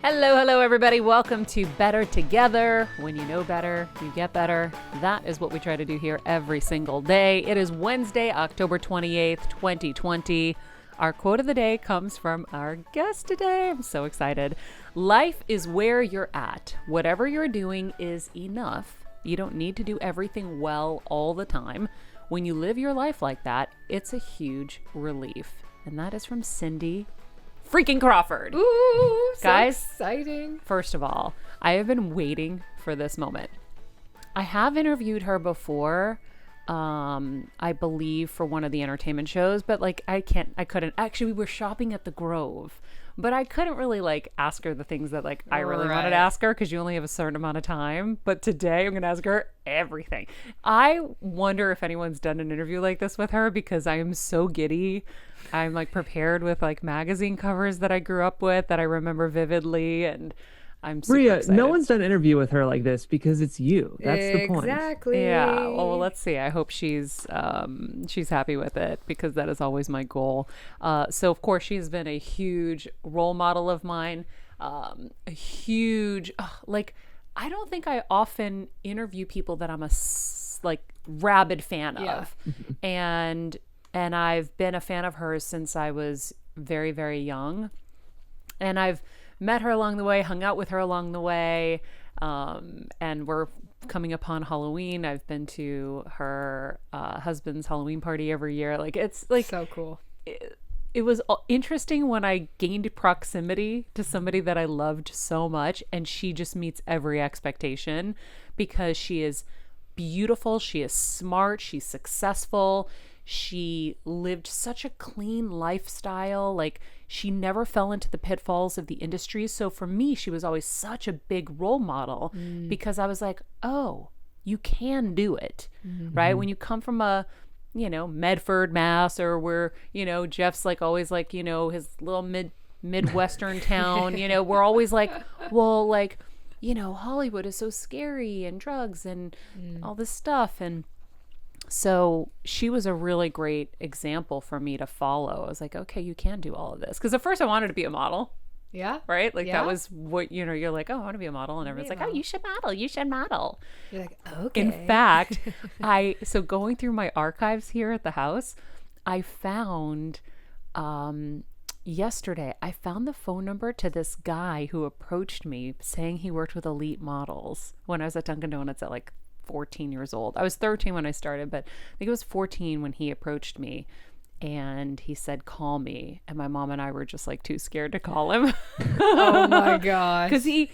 Hello, everybody. Welcome to Better Together. When you know better, you get better. That is what we try to do here every single day. It is Wednesday, October 28th, 2020. Our quote of the day comes from our guest today. I'm so excited. Life is where you're at. Whatever you're doing is enough. You don't need to do everything well all the time. When you live your life like that, it's a huge relief. And that is from Cindy freaking Crawford. Ooh, so guys, exciting. First of all, I have been waiting for this moment. I have interviewed her before, I believe for one of the entertainment shows, but I couldn't. Actually, we were shopping at the Grove, but I couldn't really ask her the things that I really wanted to ask her because you only have a certain amount of time. But today I'm going to ask her everything. I wonder if anyone's done an interview like this with her because I am so giddy. I'm prepared with magazine covers that I grew up with that I remember vividly, and I'm super excited. No one's done an interview with her like this because it's you. That's the point. Exactly. Yeah. Well, let's see. I hope she's happy with it because that is always my goal. So of course she's been a huge role model of mine. A huge I don't think I often interview people that I'm a rabid fan of, and I've been a fan of hers since I was very, very young. And I've met her along the way, hung out with her along the way. And we're coming upon Halloween. I've been to her husband's Halloween party every year. It's so cool. It was interesting when I gained proximity to somebody that I loved so much. And she just meets every expectation because she is beautiful. She is smart. She's successful. She lived such a clean lifestyle. She never fell into the pitfalls of the industry. So for me, she was always such a big role model because I was like, oh, you can do it, right? When you come from a, Medford, Mass, or where, Jeff's always his little Midwestern town, we're always Hollywood is so scary and drugs and all this stuff. And so she was a really great example for me to follow. I was like, okay, you can do all of this. Because at first I wanted to be a model. Yeah. Right? That was what, you're like, oh, I want to be a model. And everyone's like, oh, you should model. You should model. You're like, okay. In fact, so going through my archives here at the house, I found, yesterday, I found the phone number to this guy who approached me saying he worked with elite models when I was at Dunkin' Donuts at 14 years old. I was 13 when I started, but I think it was 14 when he approached me and he said, call me. And my mom and I were just too scared to call him. Oh my gosh. Because he,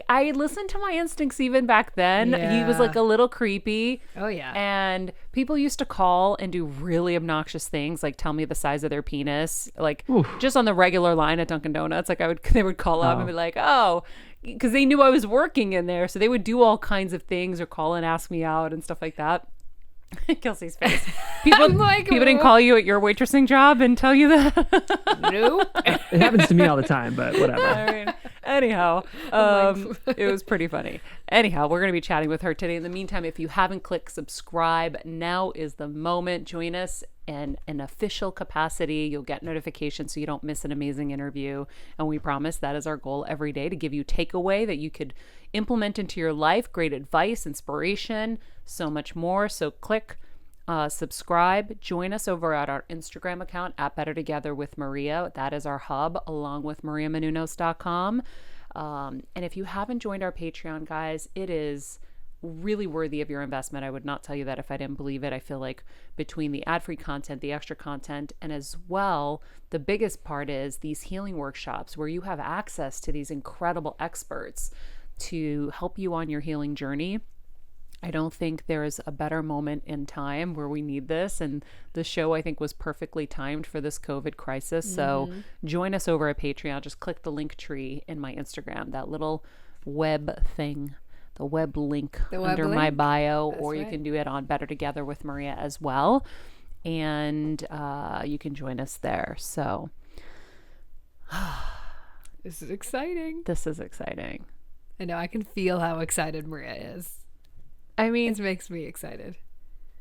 I listened to my instincts even back then. Yeah. He was a little creepy. Oh yeah. And people used to call and do really obnoxious things, tell me the size of their penis, just on the regular line at Dunkin' Donuts. They would call up and be like, oh, because they knew I was working in there. So they would do all kinds of things or call and ask me out and stuff like that. Kelsey's face. People didn't call you at your waitressing job and tell you that? Nope. It happens to me all the time, but whatever. Anyhow, it was pretty funny. Anyhow, we're going to be chatting with her today. In the meantime, if you haven't clicked subscribe, now is the moment. Join us in an official capacity. You'll get notifications so you don't miss an amazing interview. And we promise that is our goal every day, to give you takeaway that you could implement into your life, great advice, inspiration, so much more. So click subscribe. Join us over at our Instagram account at Better Together with Maria. That is our hub, along with mariamenounos.com. And if you haven't joined our Patreon, guys, it is really worthy of your investment. I would not tell you that if I didn't believe it. I feel like between the ad-free content, the extra content, and as well, the biggest part is these healing workshops where you have access to these incredible experts to help you on your healing journey. I don't think there is a better moment in time where we need this. And the show, I think, was perfectly timed for this COVID crisis. So join us over at Patreon. Just click the link tree in my Instagram, that little web thing, the web link under my bio, or you can do it on Better Together with Maria as well. And you can join us there. So this is exciting. This is exciting. I know. I can feel how excited Maria is. I mean, it makes me excited.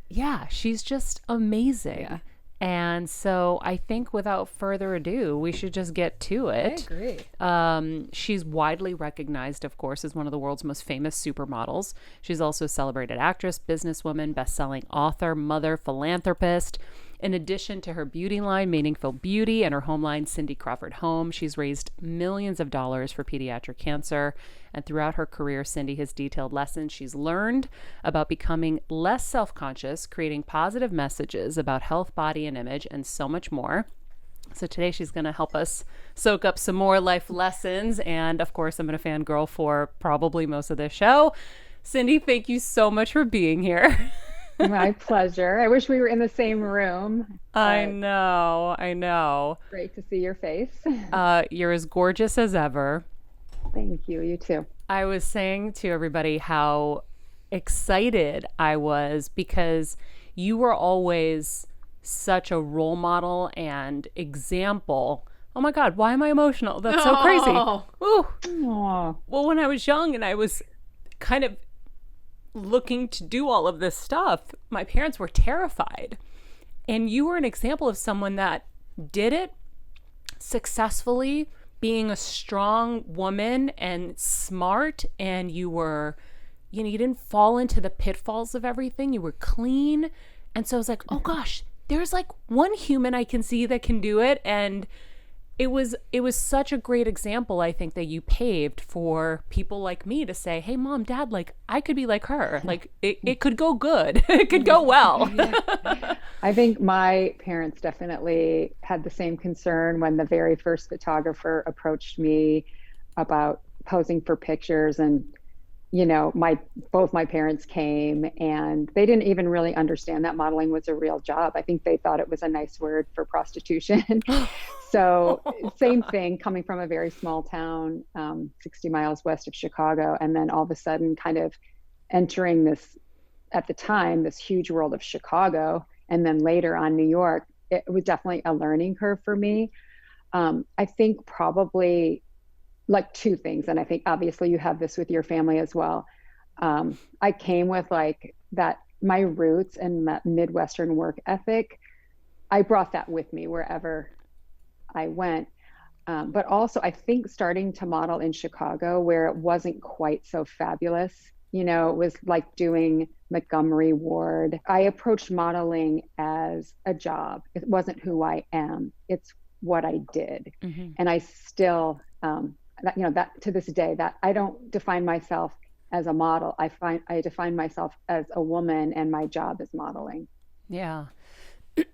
Yeah, she's just amazing. Yeah. And so I think without further ado, we should just get to I it. agree. She's widely recognized, of course, as one of the world's most famous supermodels. She's also a celebrated actress, businesswoman, best-selling author, mother, philanthropist. In addition to her beauty line, Meaningful Beauty, and her home line, Cindy Crawford Home, she's raised millions of dollars for pediatric cancer. And throughout her career, Cindy has detailed lessons she's learned about becoming less self-conscious, creating positive messages about health, body, and image, and so much more. So today she's going to help us soak up some more life lessons. And of course, I'm going to fangirl for probably most of this show. Cindy, thank you so much for being here. My pleasure. I wish we were in the same room. I know. Great to see your face. You're as gorgeous as ever. Thank you. You too. I was saying to everybody how excited I was because you were always such a role model and example. Oh my God, why am I emotional? That's so crazy. Ooh. Aw. Well, when I was young and I was kind of looking to do all of this stuff, my parents were terrified. And you were an example of someone that did it successfully, being a strong woman and smart, and you didn't fall into the pitfalls of everything. You were clean. And so I was like, oh gosh, there's like one human I can see that can do it. And it was such a great example, I think, that you paved for people like me to say, hey, mom, dad, like I could be like her. Like it could go good. It could go well. I think my parents definitely had the same concern when the very first photographer approached me about posing for pictures. And, both my parents came and they didn't even really understand that modeling was a real job. I think they thought it was a nice word for prostitution. So same thing, coming from a very small town, 60 miles west of Chicago. And then all of a sudden kind of entering this, at the time, this huge world of Chicago. And then later on New York, it was definitely a learning curve for me. I think probably like two things. And I think obviously you have this with your family as well. I came with like that, my roots and that Midwestern work ethic. I brought that with me wherever I went. But also I think starting to model in Chicago where it wasn't quite so fabulous, it was like doing Montgomery Ward. I approached modeling as a job. It wasn't who I am. It's what I did. Mm-hmm. And I still, that to this day, that I don't define myself as a model. I define myself as a woman, and my job is modeling. Yeah.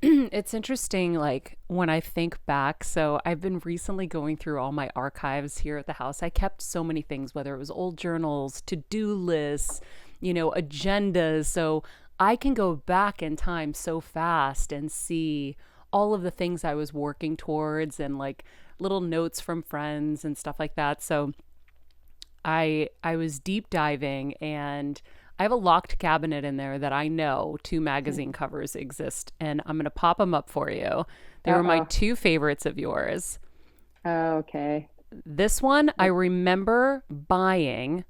It's interesting, like when I think back, so I've been recently going through all my archives here at the house. I kept so many things, whether it was old journals, to-do lists, agendas. So I can go back in time so fast and see all of the things I was working towards and like little notes from friends and stuff like that. So I was deep diving, and I have a locked cabinet in there that I know 2 magazine covers exist, and I'm going to pop them up for you. They were my 2 favorites of yours. Okay. This one I remember buying,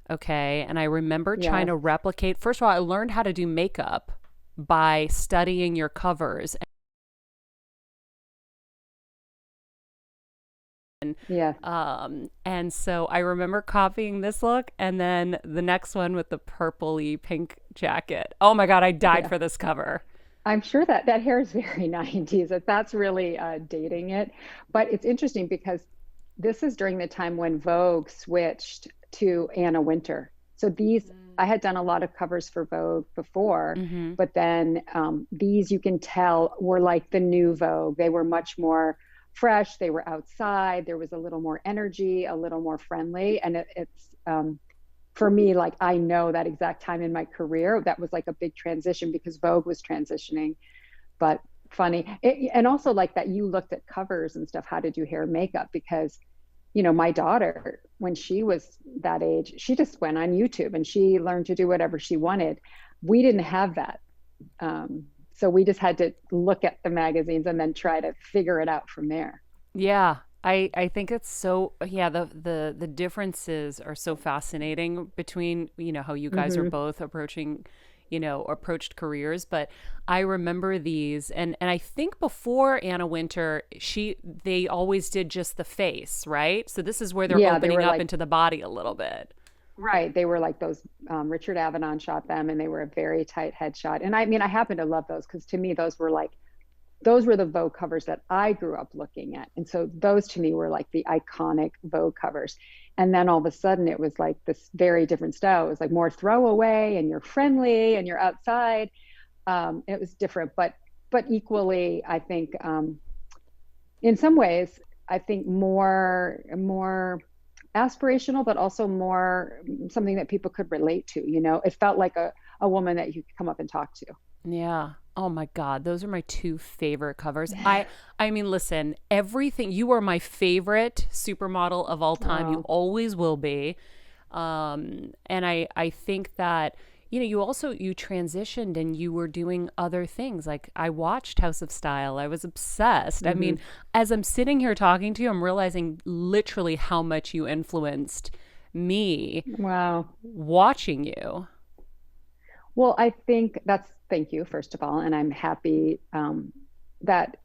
okay, and I remember trying to replicate. First of all, I learned how to do makeup by studying your covers. Yes. And so I remember copying this look, and then the next one with the purpley pink jacket. Oh my God, I died for this cover. I'm sure that hair is very 90s. That's really dating it. But it's interesting because this is during the time when Vogue switched to Anna Wintour. So I had done a lot of covers for Vogue before, but then these, you can tell, were like the new Vogue. They were much more fresh. They were outside. There was a little more energy, a little more friendly. And it's for me, like, I know that exact time in my career, that was like a big transition because Vogue was transitioning. But funny. And also like that you looked at covers and stuff, how to do hair and makeup, because, my daughter, when she was that age, she just went on YouTube and she learned to do whatever she wanted. We didn't have that. So we just had to look at the magazines and then try to figure it out from there. Yeah, I think it's so, the differences are so fascinating between, how you guys are both approaching, approached careers. But I remember these, and I think before Anna Wintour, they always did just the face, right? So this is where they're Yeah, they opening were up like, into the body a little bit. right. They were like those, Richard Avedon shot them, and they were a very tight headshot. And I mean, I happen to love those because to me, those were the Vogue covers that I grew up looking at. And so those to me were like the iconic Vogue covers. And then all of a sudden it was like this very different style. It was like more throwaway, and you're friendly and you're outside. It was different, but equally, I think, in some ways, I think more aspirational, but also more something that people could relate to. It felt like a woman that you could come up and talk to. Yeah. Oh my God. Those are my two favorite covers. I mean, listen, everything, you are my favorite supermodel of all time. You always will be. And I think that, you transitioned and you were doing other things. Like I watched House of Style. I was obsessed. I mean, as I'm sitting here talking to you, I'm realizing literally how much you influenced me. Wow. Watching you. Well, I think thank you, first of all. And I'm happy that,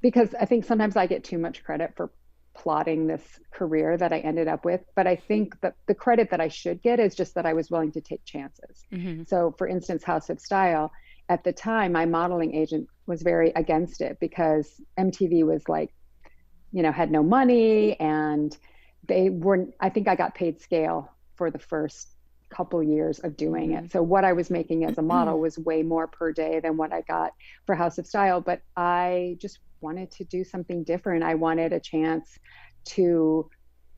because I think sometimes I get too much credit for plotting this career that I ended up with. But I think that the credit that I should get is just that I was willing to take chances. So for instance, House of Style, at the time, my modeling agent was very against it because MTV was like, had no money, and I think I got paid scale for the first couple years of doing it. So what I was making as a model was way more per day than what I got for House of Style. But I just wanted to do something different. I wanted a chance to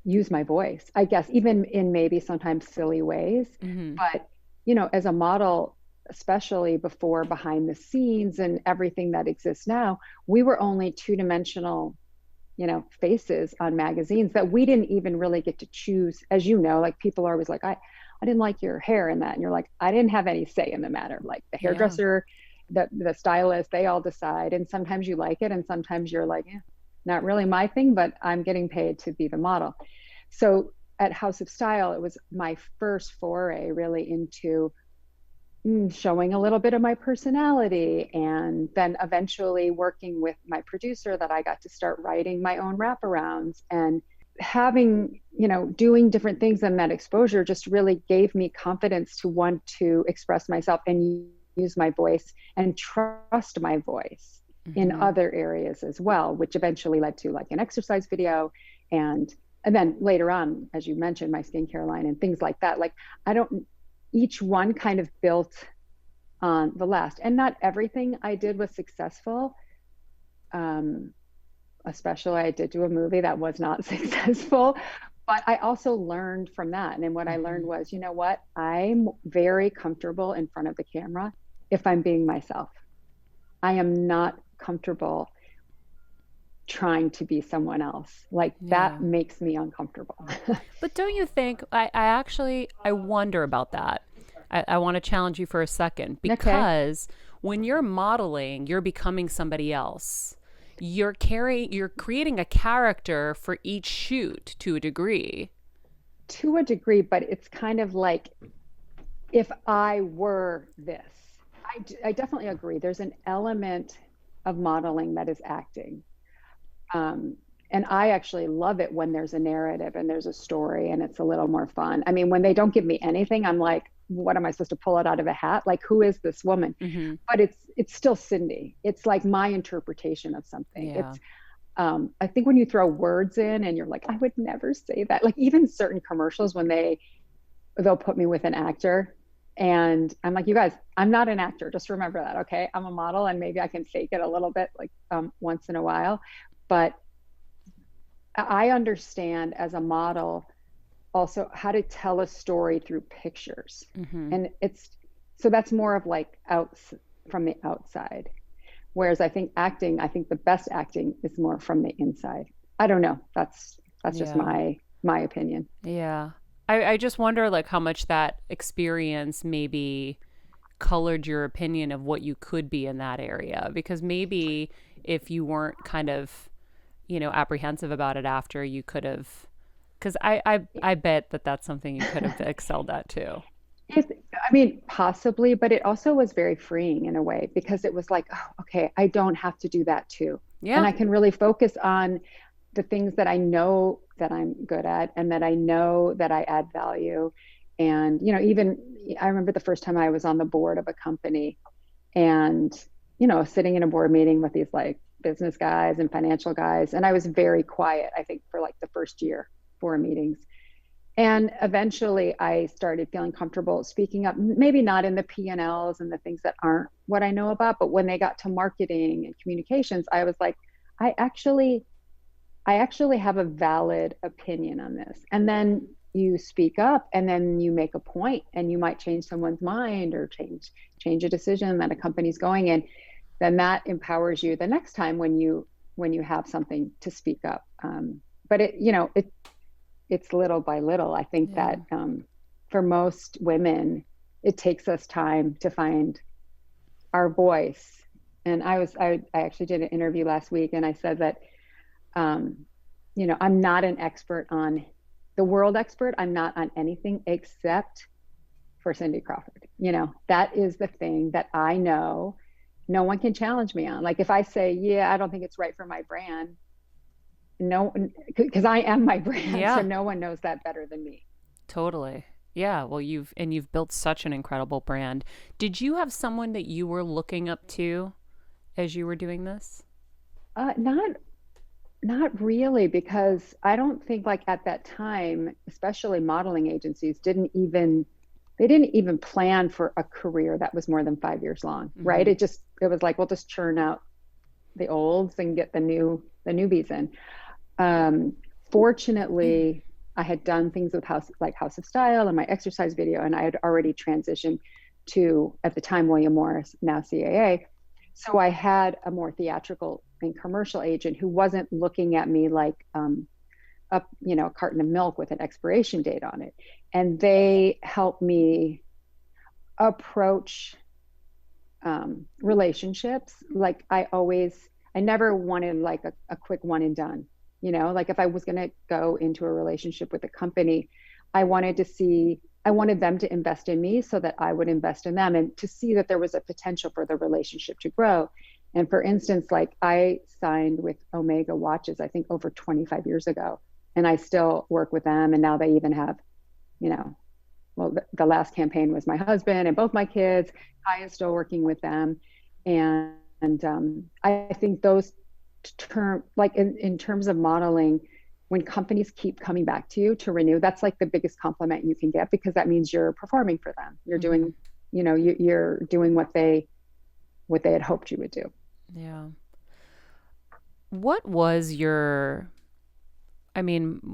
use my voice, I guess, even in maybe sometimes silly ways. But, as a model, especially before behind the scenes and everything that exists now, we were only two-dimensional faces on magazines that we didn't even really get to choose. As like people are always like, I didn't like your hair in that. And you're like, I didn't have any say in the matter. Like the hairdresser, the stylist, they all decide. And sometimes you like it. And sometimes you're like, not really my thing, but I'm getting paid to be the model. So at House of Style, it was my first foray really into showing a little bit of my personality, and then eventually working with my producer that I got to start writing my own wraparounds, and having, doing different things. And that exposure just really gave me confidence to want to express myself and use my voice and trust my voice in other areas as well, which eventually led to like an exercise video. And then later on, as you mentioned, my skincare line and things like that. Like each one kind of built on the last, and not everything I did was successful. Especially I did do a movie that was not successful, but I also learned from that. And what I learned was, what, I'm very comfortable in front of the camera if I'm being myself. I am not comfortable trying to be someone else. Like that makes me uncomfortable. But don't you think, I wonder about that. I want to challenge you for a second, because when you're modeling, you're becoming somebody else. You're creating a character for each shoot to a degree. To a degree, but it's kind of like, if I were this, I definitely agree. There's an element of modeling that is acting. And I actually love it when there's a narrative and there's a story and it's a little more fun. I mean, when they don't give me anything, I'm like, what am I supposed to pull it out of a hat? Like, who is this woman? But it's still Cindy. It's like my interpretation of something. It's, I think when you throw words in and you're like, I would never say that. Like even certain commercials, when they'll put me with an actor, and I'm like, you guys, I'm not an actor. Just remember that. Okay. I'm a model, and maybe I can fake it a little bit, like once in a while. But I understand as a model also how to tell a story through pictures. And so that's more of like from the outside. Whereas I think the best acting is more from the inside. I don't know. That's just my opinion. Yeah. I just wonder like how much that experience maybe colored your opinion of what you could be in that area. Because maybe if you weren't kind of, apprehensive about it after, you could have, because I bet that that's something you could have excelled at too. I mean, possibly, but it also was very freeing in a way because it was like, oh, okay, I don't have to do that too. And Yeah. I can really focus on the things that I know that I'm good at and that I know that I add value. And, even I remember the first time I was on the board of a company and, sitting in a board meeting with these like business guys and financial guys. And I was very quiet, I think, for like the first year, 4 meetings. And eventually I started feeling comfortable speaking up, maybe not in the P&Ls and the things that aren't what I know about, but when they got to marketing and communications, I was like, I actually have a valid opinion on this. And then you speak up and then you make a point and you might change someone's mind or change a decision that a company's going in. Then that empowers you the next time when you have something to speak up. But it's little by little. I think that for most women, it takes us time to find our voice. And I actually did an interview last week and I said that, I'm not an expert on the world expert. I'm not on anything except for Cindy Crawford. That is the thing that I know no one can challenge me on. Like if I say, yeah, I don't think it's right for my brand, no, because I am my brand. Yeah. So no one knows that better than me. Totally. Yeah. Well, you've built such an incredible brand. Did you have someone that you were looking up to as you were doing this? Not really, because I don't think like at that time, especially modeling agencies didn't even plan for a career that was more than 5 years long, right? It was like, we'll just churn out the olds and get the newbies in. Fortunately, I had done things with House of Style and my exercise video, and I had already transitioned to, at the time, William Morris, now CAA. So I had a more theatrical and commercial agent who wasn't looking at me like a carton of milk with an expiration date on it. And they helped me approach relationships. Like I never wanted like a quick one and done, like if I was going to go into a relationship with a company, I wanted them to invest in me so that I would invest in them and to see that there was a potential for the relationship to grow. And for instance, like I signed with Omega watches, I think over 25 years ago, and I still work with them. And now they even have, the last campaign was my husband and both my kids. Kai is still working with them. And I think those like in terms of modeling, when companies keep coming back to you to renew, that's like the biggest compliment you can get, because that means you're performing for them. You're doing, you're doing what they had hoped you would do. Yeah. What was we'll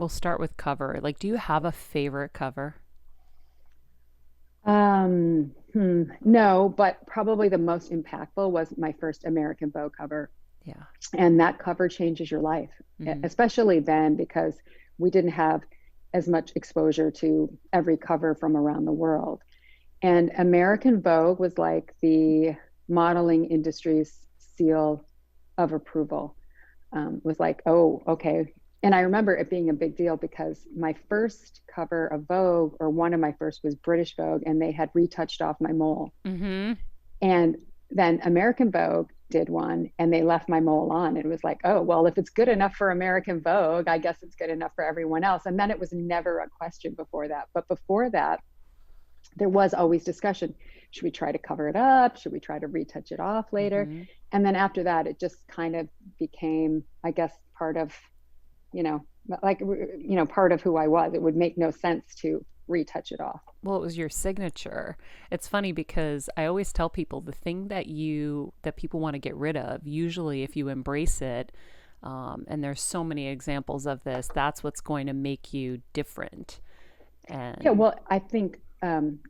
start with cover. Like, do you have a favorite cover? No, but probably the most impactful was my first American Vogue cover. Yeah. And that cover changes your life, especially then, because we didn't have as much exposure to every cover from around the world. And American Vogue was like the modeling industry's seal of approval. Was like, oh, okay. And I remember it being a big deal because my first cover of Vogue, or one of my first, was British Vogue, and they had retouched off my mole. Mm-hmm. And then American Vogue did one and they left my mole on. It was like, oh, well, if it's good enough for American Vogue, I guess it's good enough for everyone else. And then it was never a question before that. But before that, there was always discussion. Should we try to cover it up? Should we try to retouch it off later? Mm-hmm. And then after that, it just kind of became, I guess, part of, part of who I was. It would make no sense to retouch it off. Well, it was your signature. It's funny because I always tell people the thing that people want to get rid of, usually if you embrace it, and there's so many examples of this, that's what's going to make you different. And yeah, well, I think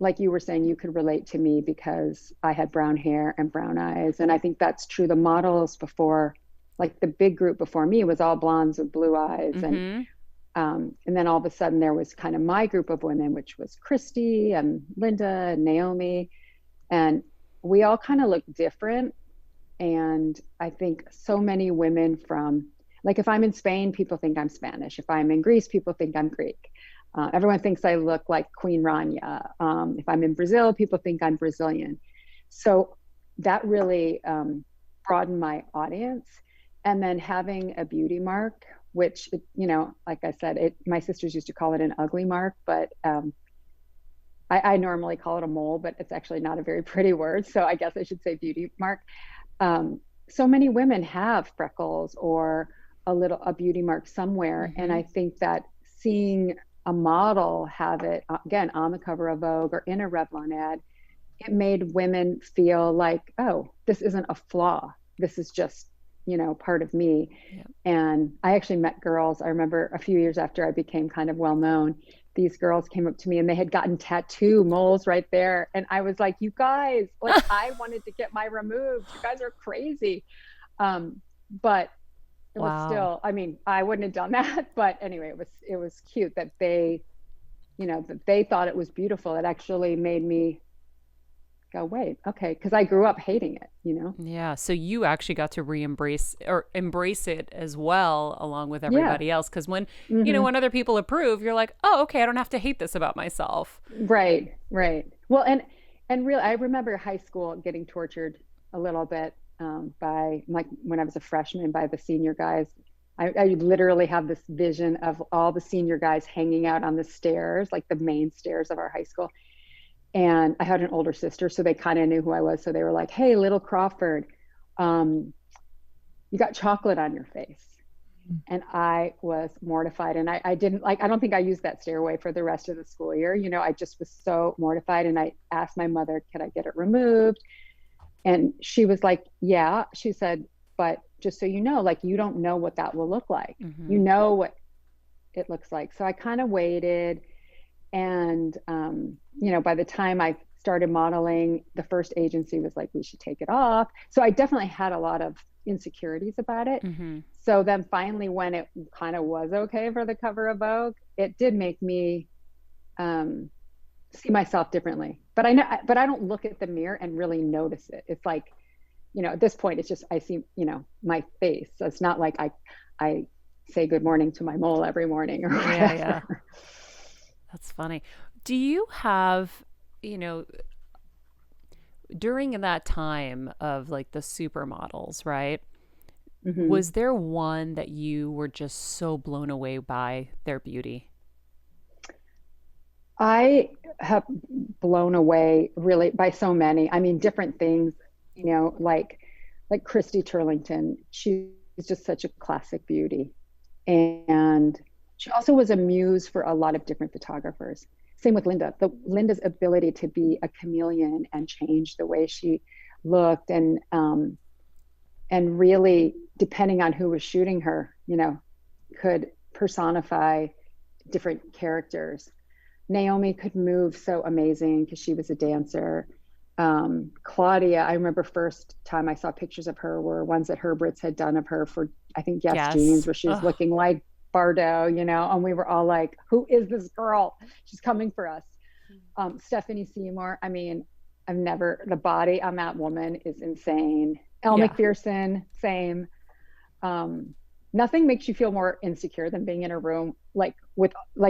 like you were saying, you could relate to me because I had brown hair and brown eyes. And I think that's true. The models before, like the big group before me, was all blondes with blue eyes. Mm-hmm. And then all of a sudden there was kind of my group of women, which was Christy and Linda and Naomi. And we all kind of look different. And I think so many women from, like if I'm in Spain, people think I'm Spanish. If I'm in Greece, people think I'm Greek. Everyone thinks I look like Queen Rania. If I'm in Brazil, people think I'm Brazilian. So that really broadened my audience. And then having a beauty mark, which, like I said, my sisters used to call it an ugly mark, but I normally call it a mole, but it's actually not a very pretty word. So I guess I should say beauty mark. So many women have freckles or a beauty mark somewhere. And I think that seeing a model have it, again, on the cover of Vogue or in a Revlon ad, it made women feel like, oh, this isn't a flaw. This is just, part of me. Yep. And I actually met girls. I remember a few years after I became kind of well known, these girls came up to me and they had gotten tattoo moles right there. And I was like, you guys, like, I wanted to get mine removed. You guys are crazy. But it was still, I wouldn't have done that. But anyway, it was cute that they, that they thought it was beautiful. It actually made me go, wait, okay. Cause I grew up hating it, Yeah. So you actually got to embrace it as well, along with everybody else. Cause when, when other people approve, you're like, oh, okay, I don't have to hate this about myself. Right. Well, and really, I remember high school getting tortured a little bit by, like, when I was a freshman, by the senior guys. I literally have this vision of all the senior guys hanging out on the stairs, like the main stairs of our high school. And I had an older sister, so they kind of knew who I was. So they were like, hey, little Crawford, you got chocolate on your face. And I was mortified. And I don't think I used that stairway for the rest of the school year. I just was so mortified. And I asked my mother, could I get it removed? And she was like, yeah. She said, but just so you know, like, you don't know what that will look like. You know what it looks like. So I kind of waited. And, by the time I started modeling, the first agency was like, we should take it off. So I definitely had a lot of insecurities about it. So then finally, when it kind of was okay for the cover of Vogue, it did make me see myself differently. But I don't look at the mirror and really notice it. It's like, at this point, it's just, I see, my face. So it's not like I say good morning to my mole every morning or whatever. Yeah. That's funny. Do you have, during that time of like the supermodels, right? Was there one that you were just so blown away by their beauty? I have blown away really by so many. Different things, like Christy Turlington. She's just such a classic beauty. And she also was a muse for a lot of different photographers. Same with Linda. Linda's ability to be a chameleon and change the way she looked, and really, depending on who was shooting her, could personify different characters. Naomi could move so amazing because she was a dancer. Claudia, I remember first time I saw pictures of her were ones that Herbert's had done of her for, I think, Guess Jeans, where she was looking like Bardot, and we were all like, who is this girl? She's coming for us. Stephanie Seymour, the body on that woman is insane. Elle McPherson, same. Nothing makes you feel more insecure than being in a room like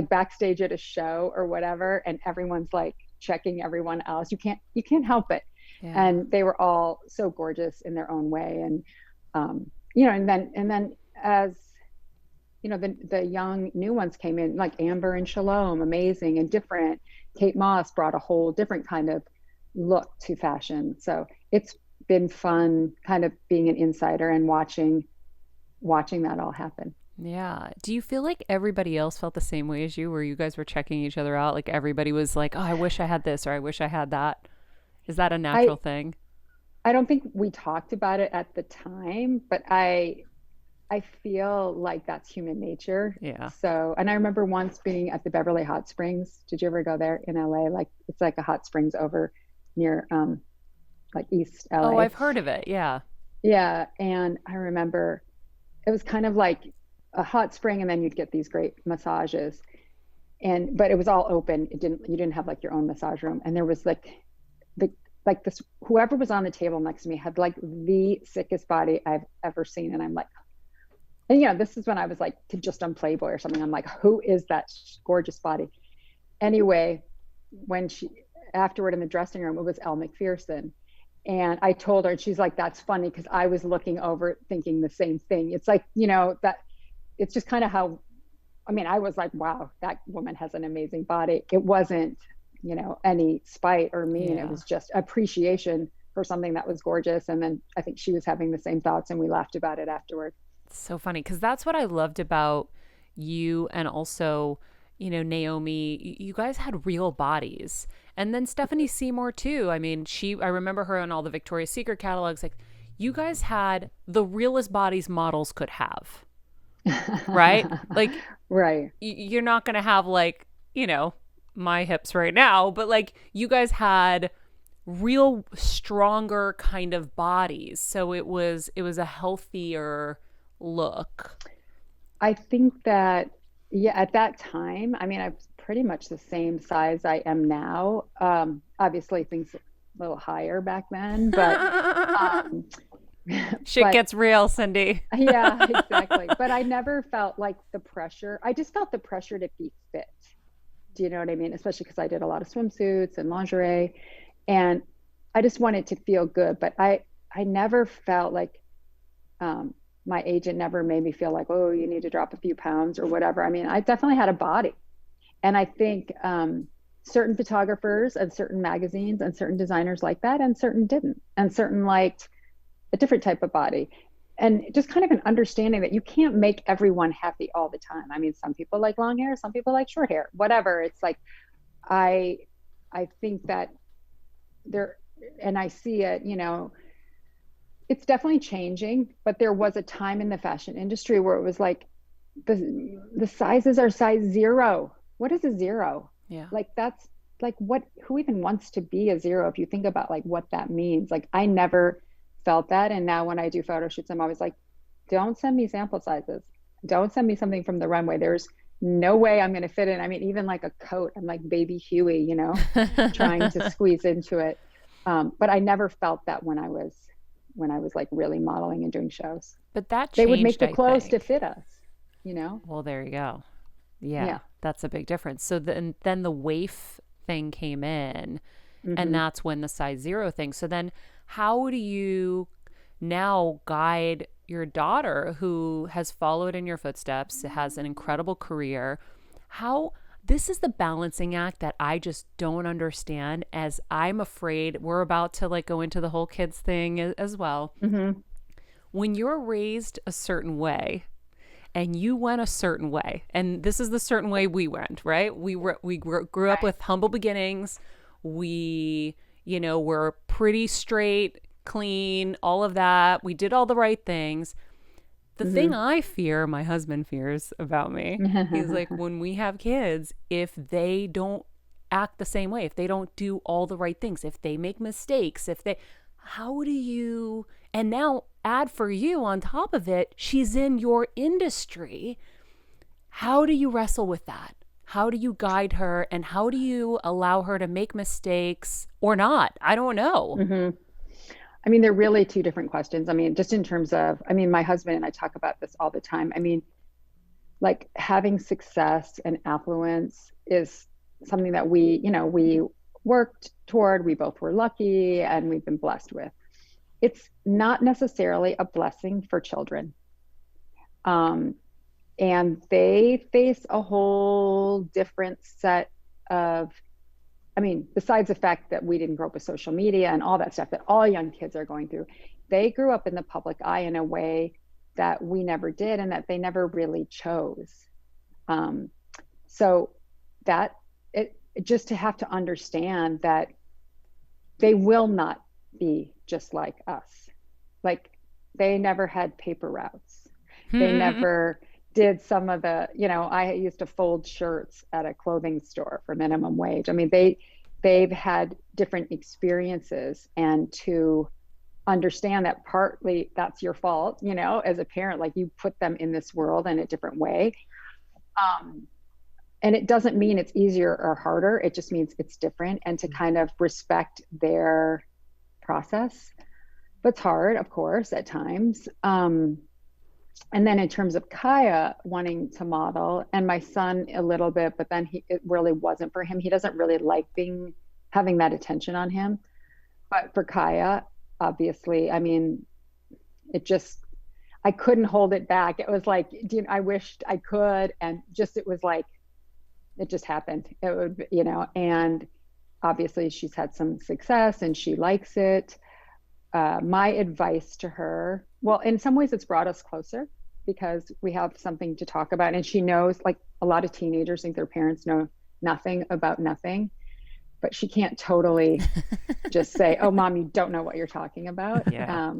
backstage at a show or whatever, and everyone's like checking everyone else. You can't help it. And they were all so gorgeous in their own way. And and then as the young new ones came in, like Amber and Shalom, amazing and different. Kate Moss brought a whole different kind of look to fashion. So it's been fun kind of being an insider and watching that all happen. Yeah. Do you feel like everybody else felt the same way as you, where you guys were checking each other out? Like everybody was like, oh, I wish I had this, or I wish I had that. Is that a natural thing? I don't think we talked about it at the time, but I feel like that's human nature. Yeah. So, and I remember once being at the Beverly Hot Springs. Did you ever go there in LA? Like, it's like a hot springs over near, like East LA. Oh, I've heard of it. Yeah. Yeah. And I remember it was kind of like a hot spring, and then you'd get these great massages, but it was all open. You didn't have like your own massage room. And there was this, whoever was on the table next to me had like the sickest body I've ever seen. And I'm like, And this is when I was like just on Playboy or something. I'm like, who is that gorgeous body? Anyway, when afterward in the dressing room, it was Elle Macpherson. And I told her, and she's like, that's funny, because I was looking over thinking the same thing. It's like, that it's just kind of how, I was like, wow, that woman has an amazing body. It wasn't, any spite or mean. It was just appreciation for something that was gorgeous. And then I think she was having the same thoughts, and we laughed about it afterward. It's so funny, because that's what I loved about you, and also, Naomi, you guys had real bodies. And then Stephanie Seymour too. I remember her in all the Victoria's Secret catalogs. Like, you guys had the realest bodies models could have, right? Like, right. You're not going to have like, my hips right now, but like you guys had real stronger kind of bodies. So it was a healthier look. I think that, at that time, I was pretty much the same size I am now. Obviously things a little higher back then, but shit gets real, Cindy. Yeah, exactly. But I never felt like the pressure. I just felt the pressure to be fit. Do you know what I mean? Especially because I did a lot of swimsuits and lingerie, and I just wanted to feel good. But I never felt like, my agent never made me feel like, oh, you need to drop a few pounds or whatever. I definitely had a body. And I think certain photographers and certain magazines and certain designers like that, and certain didn't, and certain liked a different type of body. And just kind of an understanding that you can't make everyone happy all the time. Some people like long hair, some people like short hair, whatever. It's like, I think that there, and I see it, it's definitely changing, but there was a time in the fashion industry where it was like, the sizes are size 0. What is a 0? Yeah. Like, that's like, who even wants to be a 0? If you think about like what that means, like I never felt that. And now when I do photo shoots, I'm always like, don't send me sample sizes. Don't send me something from the runway. There's no way I'm going to fit in. Even like a coat, I'm like baby Huey, trying to squeeze into it. But I never felt that when I was like really modeling and doing shows. But that changed, they would make the clothes I to think. fit us, Well, there you go. Yeah. That's a big difference. So then the waif thing came in, and that's when the size 0 thing. So then how do you now guide your daughter, who has followed in your footsteps, has an incredible career? This is the balancing act that I just don't understand, as I'm afraid we're about to like go into the whole kids thing as well. Mm-hmm. When you're raised a certain way and you went a certain way, and this is the certain way we went, right? We grew up with humble beginnings. We, were pretty straight, clean, all of that. We did all the right things. The thing I fear, my husband fears about me, he's like, when we have kids, if they don't act the same way, if they don't do all the right things, if they make mistakes, how do you, and now add for you on top of it, she's in your industry. How do you wrestle with that? How do you guide her, and how do you allow her to make mistakes or not? I don't know. Mm-hmm. They're really two different questions. Just in terms of, my husband and I talk about this all the time. Like having success and affluence is something that we worked toward. We both were lucky and we've been blessed with. It's not necessarily a blessing for children. And they face a whole different set of, besides the fact that we didn't grow up with social media and all that stuff that all young kids are going through, they grew up in the public eye in a way that we never did, and that they never really chose. So that just to have to understand that they will not be just like us. Like, they never had paper routes. They never did some of the, I used to fold shirts at a clothing store for minimum wage. They've had different experiences, and to understand that partly that's your fault, as a parent, like you put them in this world in a different way. And it doesn't mean it's easier or harder. It just means it's different, and to kind of respect their process. But it's hard, of course, at times. And then in terms of Kaya wanting to model, and my son a little bit, but then it really wasn't for him. He doesn't really like having that attention on him. But for Kaya, obviously, I mean, it just, I couldn't hold it back. It was like, I wished I could. And just, it was like, it just happened. It would, and obviously she's had some success and she likes it. My advice to her, well, in some ways it's brought us closer because we have something to talk about. And she knows, like a lot of teenagers think their parents know nothing about nothing, but she can't totally just say, oh, mom, you don't know what you're talking about. Yeah.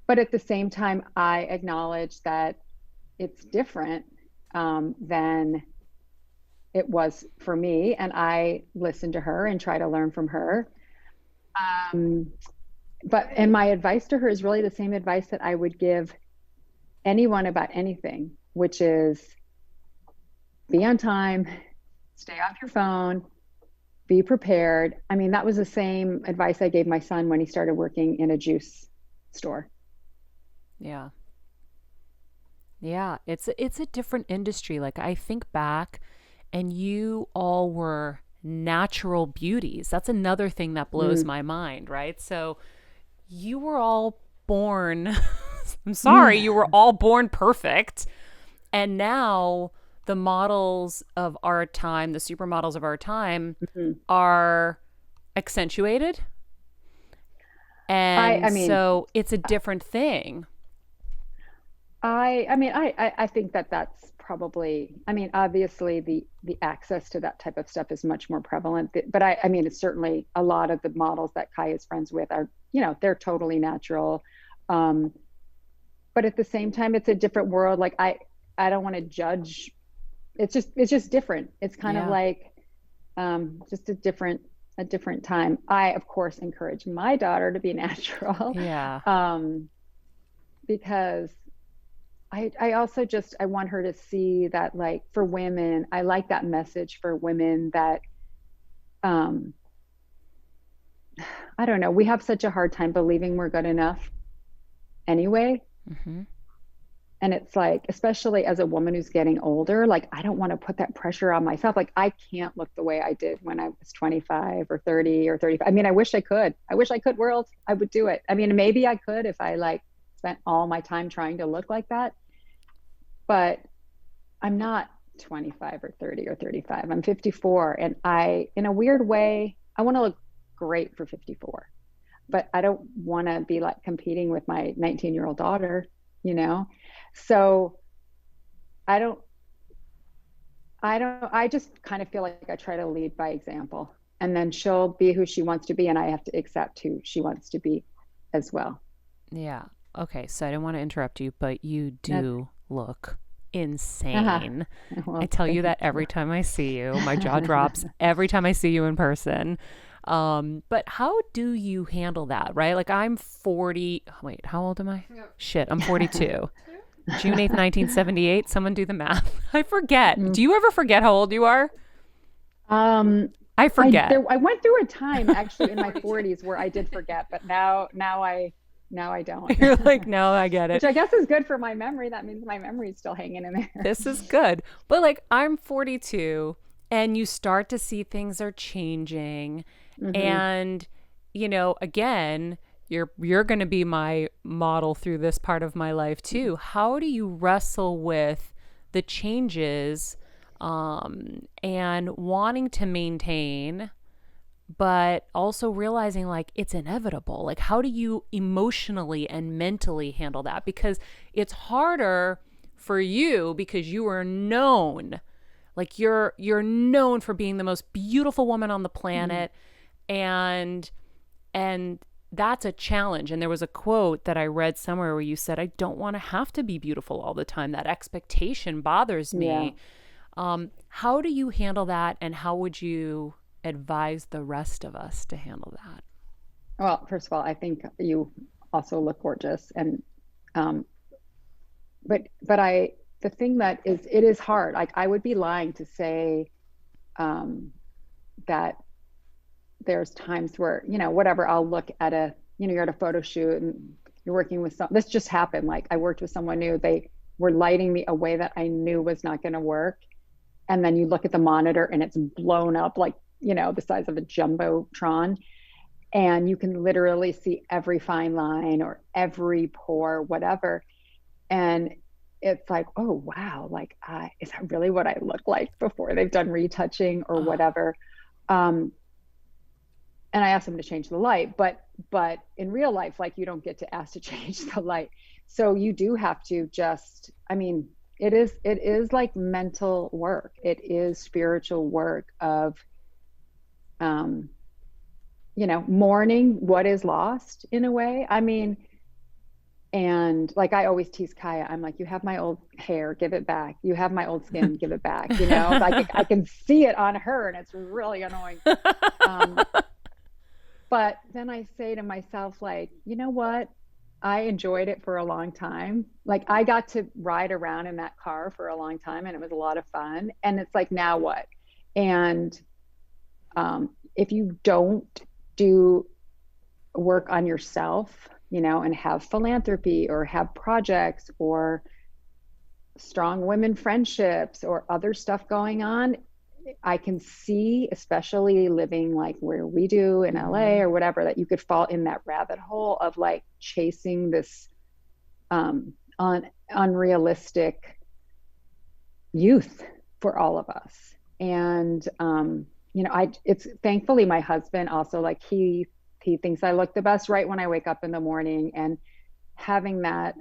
But at the same time, I acknowledge that it's different than it was for me. And I listen to her and try to learn from her. And my advice to her is really the same advice that I would give anyone about anything, which is be on time, stay off your phone, be prepared. I mean, that was the same advice I gave my son when he started working in a juice store. Yeah. Yeah. It's a different industry. Like I think back and you all were natural beauties. That's another thing that blows my mind, right? So you were all born, I'm sorry, you were all born perfect. And now the models of our time, the supermodels of our time are accentuated. And I mean, so it's a different thing. I think that's probably, I mean, obviously the access to that type of stuff is much more prevalent, but I mean, it's certainly a lot of the models that Kai is friends with are, they're totally natural. But at the same time, it's a different world. Like I don't want to judge. It's just different. It's kind of like, just a different time. I, of course, encourage my daughter to be natural. Yeah. Because I also I want her to see that, like, for women, I like that message for women that, I don't know, we have such a hard time believing we're good enough anyway. Mm-hmm. And it's like, especially as a woman who's getting older, like, I don't want to put that pressure on myself. Like, I can't look the way I did when I was 25 or 30 or 35. I mean, I wish I could. World. I would do it. I mean, maybe I could if I like spent all my time trying to look like that. But I'm not 25 or 30 or 35. I'm 54. And in a weird way, I want to look great for 54. But I don't want to be like competing with my 19-year-old daughter, So I just kind of feel like I try to lead by example, and then she'll be who she wants to be. And I have to accept who she wants to be as well. Yeah. Okay. So I didn't want to interrupt you, but you do look insane. Well, I tell you that every time I see you. My jaw drops every time I see you in person. But how do you handle that, right? Like I'm 40. Wait, how old am I? Shit, I'm 42. June 8th, 1978. Someone do the math. I forget. Do you ever forget how old you are? I forget. I went through a time actually in my 40s where I did forget, but now I don't. You're like, no, I get it. Which I guess is good for my memory. That means my memory is still hanging in there. This is good. But like I'm 42 and you start to see things are changing. Mm-hmm. And, again, you're going to be my model through this part of my life too. How do you wrestle with the changes and wanting to maintain, but also realizing like it's inevitable? Like, how do you emotionally and mentally handle that? Because it's harder for you because you are known, like you're known for being the most beautiful woman on the planet. Mm-hmm. And that's a challenge. And there was a quote that I read somewhere where you said, I don't want to have to be beautiful all the time. That expectation bothers me. Yeah. How do you handle that? And how would you advise the rest of us to handle that? Well, first of all, I think you also look gorgeous. And, but the thing that it is hard. Like I would be lying to say, that there's times where, whatever, I'll look at you're at a photo shoot and you're working with this just happened. Like I worked with someone new, they were lighting me a way that I knew was not going to work. And then you look at the monitor and it's blown up like, the size of a jumbotron. And you can literally see every fine line or every pore, whatever. And it's like, oh, wow. Like, is that really what I look like before they've done retouching or whatever? And I asked them to change the light, but in real life, like you don't get to ask to change the light. So you do have to just, it is like mental work. It is spiritual work of, mourning what is lost in a way. And like I always tease Kaya, I'm like, you have my old hair, give it back. You have my old skin, give it back. Like I can see it on her and it's really annoying. But then I say to myself, like, you know what? I enjoyed it for a long time. Like I got to ride around in that car for a long time and it was a lot of fun. And it's like, now what? And if you don't do work on yourself, and have philanthropy or have projects or strong women friendships or other stuff going on, I can see, especially living like where we do in LA or whatever, that you could fall in that rabbit hole of like chasing this unrealistic youth for all of us. And, it's thankfully my husband also, like he thinks I look the best right when I wake up in the morning, and having that,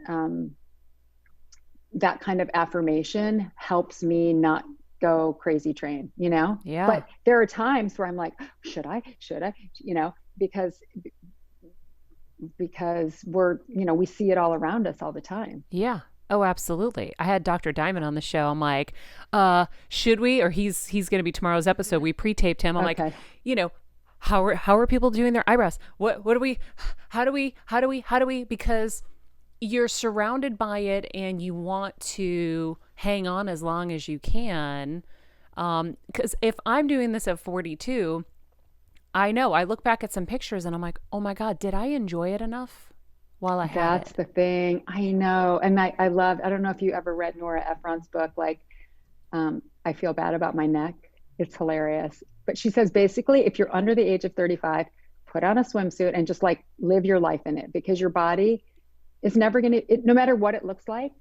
that kind of affirmation helps me not go crazy train, Yeah. But there are times where I'm like, should I, because we're, we see it all around us all the time. Yeah. Oh, absolutely. I had Dr. Diamond on the show. I'm like, should we, or he's going to be tomorrow's episode. We pre-taped him. I'm like, how are people doing their eyebrows? How do we, because you're surrounded by it and you want to hang on as long as you can. Because if I'm doing this at 42, I know I look back at some pictures and I'm like, oh my God, did I enjoy it enough while I had it? That's the thing. I know. And I don't know if you ever read Nora Ephron's book, like, I Feel Bad About My Neck. It's hilarious. But she says, basically, if you're under the age of 35, put on a swimsuit and just like live your life in it, because your body is never going to, no matter what it looks like,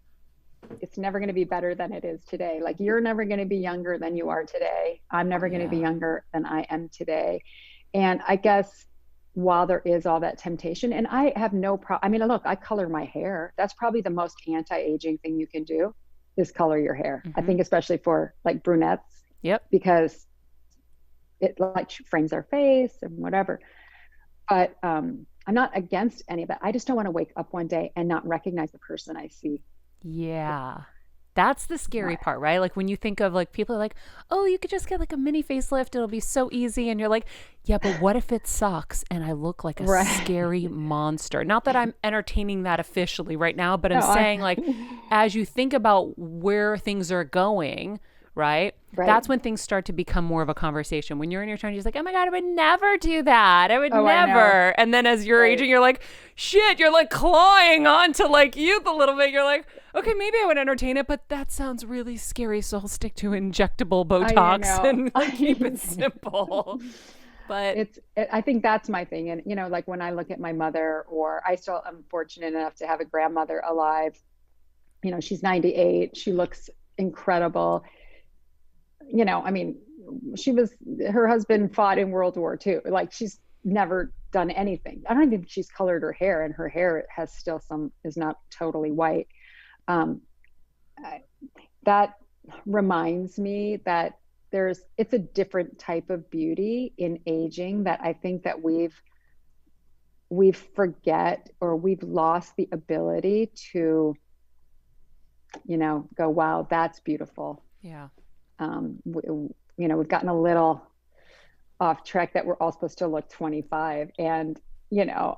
it's never going to be better than it is today. Like you're never going to be younger than you are today. I'm never going to be younger than I am today. And I guess while there is all that temptation, and I have no problem. Look, I color my hair. That's probably the most anti-aging thing you can do, is color your hair. I think especially for like brunettes. Yep. Because it like frames their face and whatever. But I'm not against any of that. I just don't want to wake up one day and not recognize the person I see. Yeah. That's the scary part, right? Like when you think of like people are like, oh, you could just get like a mini facelift. It'll be so easy. And you're like, yeah, but what if it sucks and I look like a scary monster? Not that I'm entertaining that officially right now, but I'm saying like, as you think about where things are going, right? That's when things start to become more of a conversation. When you're in your 20s, like, oh my God, I would never do that. I would never. And then as you're aging, you're like, shit, you're like clawing onto like youth a little bit. You're like, okay, maybe I would entertain it, but that sounds really scary. So I'll stick to injectable Botox and keep it simple. But I think that's my thing. And, like when I look at my mother, or I still am fortunate enough to have a grandmother alive, she's 98. She looks incredible. Her husband fought in World War II. Like she's never done anything. I don't even think she's colored her hair, and her hair has still is not totally white. That reminds me that it's a different type of beauty in aging that I think that we forget, or we've lost the ability to, go, wow, that's beautiful. Yeah. We've gotten a little off track that we're all supposed to look 25, and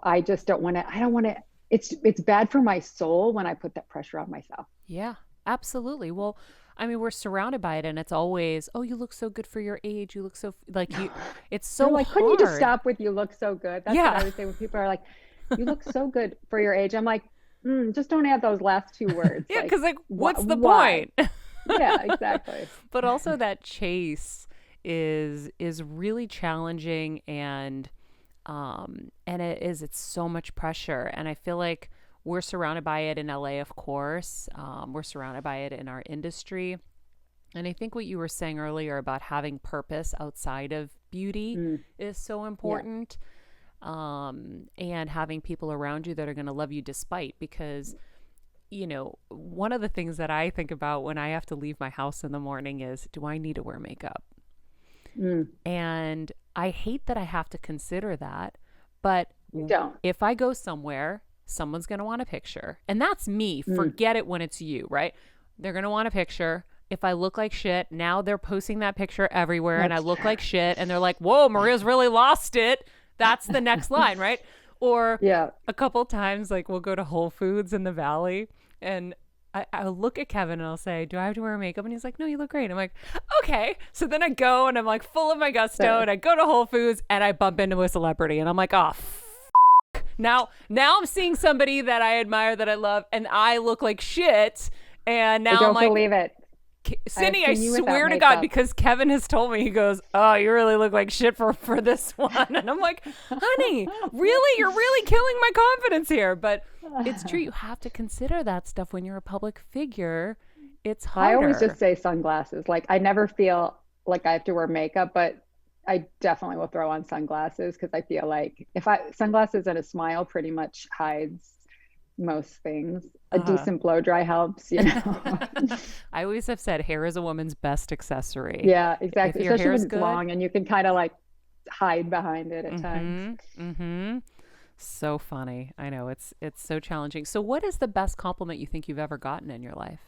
I just don't want to. It's bad for my soul when I put that pressure on myself. Yeah, absolutely. Well, we're surrounded by it, and it's always, oh, you look so good for your age. You look so like you. It's so like, hard. Couldn't you just stop with "you look so good"? That's what I would say when people are like, you look so good for your age. I'm like, just don't add those last two words. Yeah, because like, what's the why? point? Yeah, exactly. But also that chase is really challenging, and it's so much pressure, and I feel like we're surrounded by it in LA, of course. We're surrounded by it in our industry. And I think what you were saying earlier about having purpose outside of beauty is so important. And having people around you that are going to love you despite, because, you know, one of the things that I think about when I have to leave my house in the morning is, do I need to wear makeup? And I hate that I have to consider that. But if I go somewhere, someone's going to want a picture. And that's me. Forget it when it's you, right? They're going to want a picture. If I look like shit, now they're posting that picture everywhere and I look like shit. And they're like, whoa, Maria's really lost it. That's the next line, right? Or a couple times, like we'll go to Whole Foods in the Valley and I'll look at Kevin and I'll say, do I have to wear makeup? And he's like, no, you look great. I'm like, okay. So then I go and I'm like full of my gusto and I go to Whole Foods and I bump into a celebrity and I'm like, oh, Now I'm seeing somebody that I admire, that I love, and I look like shit. And now I'm like, believe it. Cindy, I swear to God, because Kevin has told me, he goes, oh, you really look like shit for this one. And I'm like, honey, really? You're really killing my confidence here. But it's true. You have to consider that stuff when you're a public figure. It's harder. I always just say sunglasses. Like, I never feel like I have to wear makeup, but I definitely will throw on sunglasses because I feel like sunglasses and a smile pretty much hides most things. A decent blow dry helps, you know. I always have said hair is a woman's best accessory. Yeah, exactly. If your Especially hair is when it's good, long and you can kind of like hide behind it at times. So funny. I know it's so challenging. So what is the best compliment you think you've ever gotten in your life?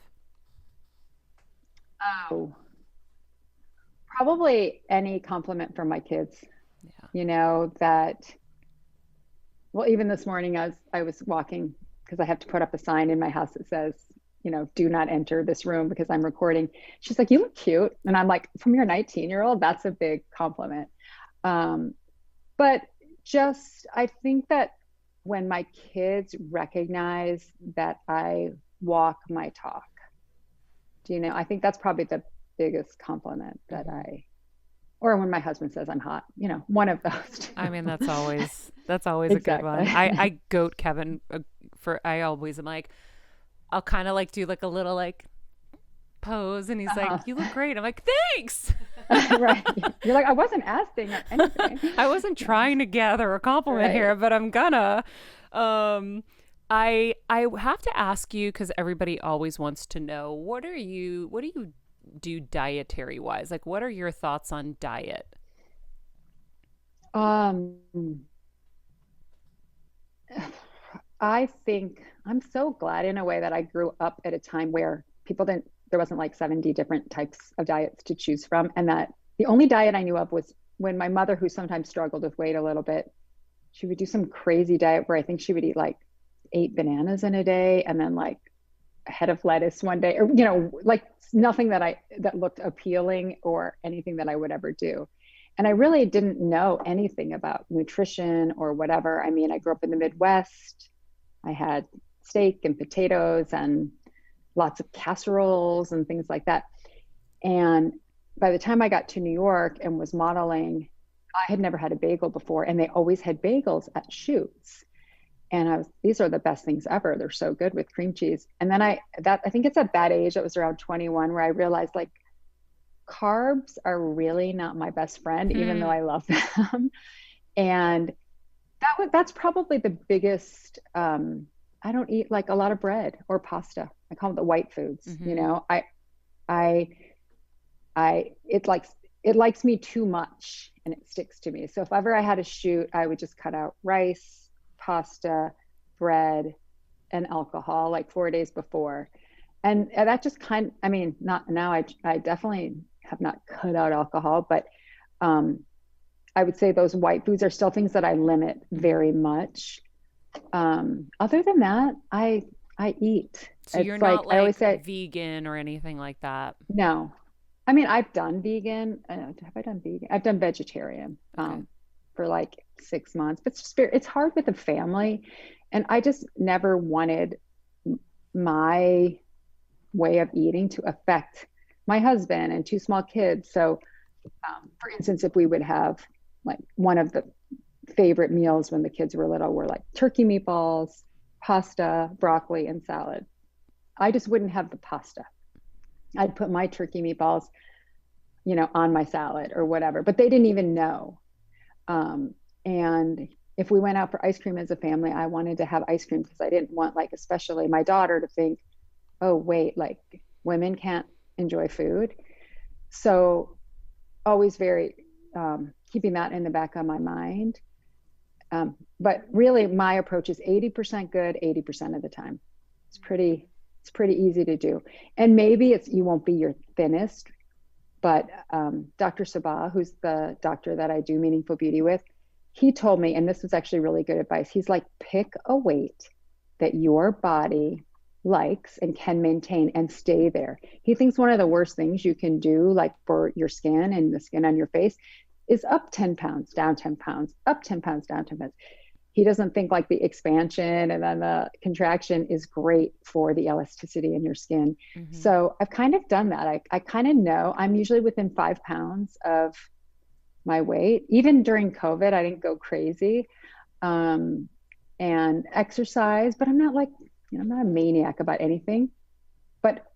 Oh, probably any compliment from my kids. Yeah. You know, well, even this morning I was walking because I have to put up a sign in my house that says, you know, do not enter this room because I'm recording. She's like, you look cute. And I'm like, from your 19-year-old, that's a big compliment. But just, I think that when my kids recognize that I walk my talk, do you know, I think that's probably the biggest compliment that or when my husband says I'm hot, you know, one of those two. I mean, that's always a good one. I goat Kevin I always am like, I'll kind of like do like a little like pose and he's like, you look great. I'm like, thanks. Right. You're like, I wasn't asking anything. I wasn't trying to gather a compliment here, but I'm gonna. I have to ask you, because everybody always wants to know, what do you do dietary wise? Like, what are your thoughts on diet? I think I'm so glad in a way that I grew up at a time where there wasn't like 70 different types of diets to choose from. And that the only diet I knew of was when my mother, who sometimes struggled with weight a little bit, she would do some crazy diet where I think she would eat like 8 bananas in a day and then like a head of lettuce one day, or, you know, like nothing that looked appealing or anything that I would ever do. And I really didn't know anything about nutrition or whatever. I mean, I grew up in the Midwest. I had steak and potatoes and lots of casseroles and things like that. And by the time I got to New York and was modeling, I had never had a bagel before, and they always had bagels at shoots. And these are the best things ever. They're so good with cream cheese. And then I think it's at that age, it was around 21, where I realized like carbs are really not my best friend, even though I love them. And that's probably the biggest, I don't eat like a lot of bread or pasta. I call them the white foods. You know, it likes me too much and it sticks to me. So if ever I had a shoot, I would just cut out rice, pasta, bread, and alcohol like 4 days before. And that just I mean, not now, I definitely have not cut out alcohol, but I would say those white foods are still things that I limit very much. Other than that, I eat. So you're not like I always say, vegan or anything like that? No. I mean, I've done vegan. Have I done vegan? I've done vegetarian. Okay. for like 6 months, but it's hard with a family. And I just never wanted my way of eating to affect my husband and two small kids. So, for instance, if we would have like one of the favorite meals when the kids were little were like turkey meatballs, pasta, broccoli, and salad. I just wouldn't have the pasta. I'd put my turkey meatballs, on my salad or whatever, but they didn't even know. And if we went out for ice cream as a family, I wanted to have ice cream because I didn't want, like, especially my daughter to think, oh, wait, like women can't enjoy food. So always very keeping that in the back of my mind. But really my approach is 80% good, 80% of the time. It's pretty easy to do. And maybe you won't be your thinnest, but Dr. Sabah, who's the doctor that I do Meaningful Beauty with, he told me, and this was actually really good advice. He's like, pick a weight that your body likes and can maintain and stay there. He thinks one of the worst things you can do, like for your skin and the skin on your face, is up 10 pounds, down 10 pounds, up 10 pounds, down 10 pounds. He doesn't think like the expansion and then the contraction is great for the elasticity in your skin. Mm-hmm. So I've kind of done that. I kind of know I'm usually within 5 pounds of my weight. Even during COVID, I didn't go crazy. And exercise, but I'm not like, I'm not a maniac about anything, but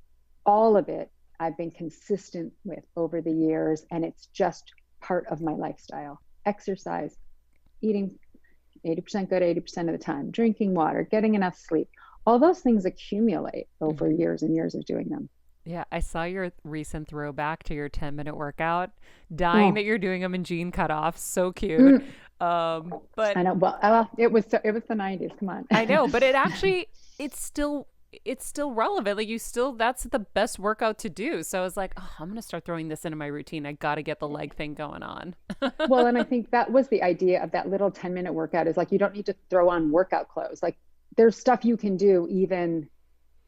all of it I've been consistent with over the years. And it's just part of my lifestyle. Exercise, eating 80% good 80% of the time, drinking water, getting enough sleep. All those things accumulate over years and years of doing them. Yeah, I saw your recent throwback to your 10-minute workout. Dying that you're doing them in jean cutoffs. So cute. But I know. Well, it was the 90s. Come on. I know, but it's still relevant. Like that's the best workout to do. So I was like, oh, I'm going to start throwing this into my routine. I got to get the leg thing going on. Well, and I think that was the idea of that little 10-minute workout is like, you don't need to throw on workout clothes. Like there's stuff you can do even,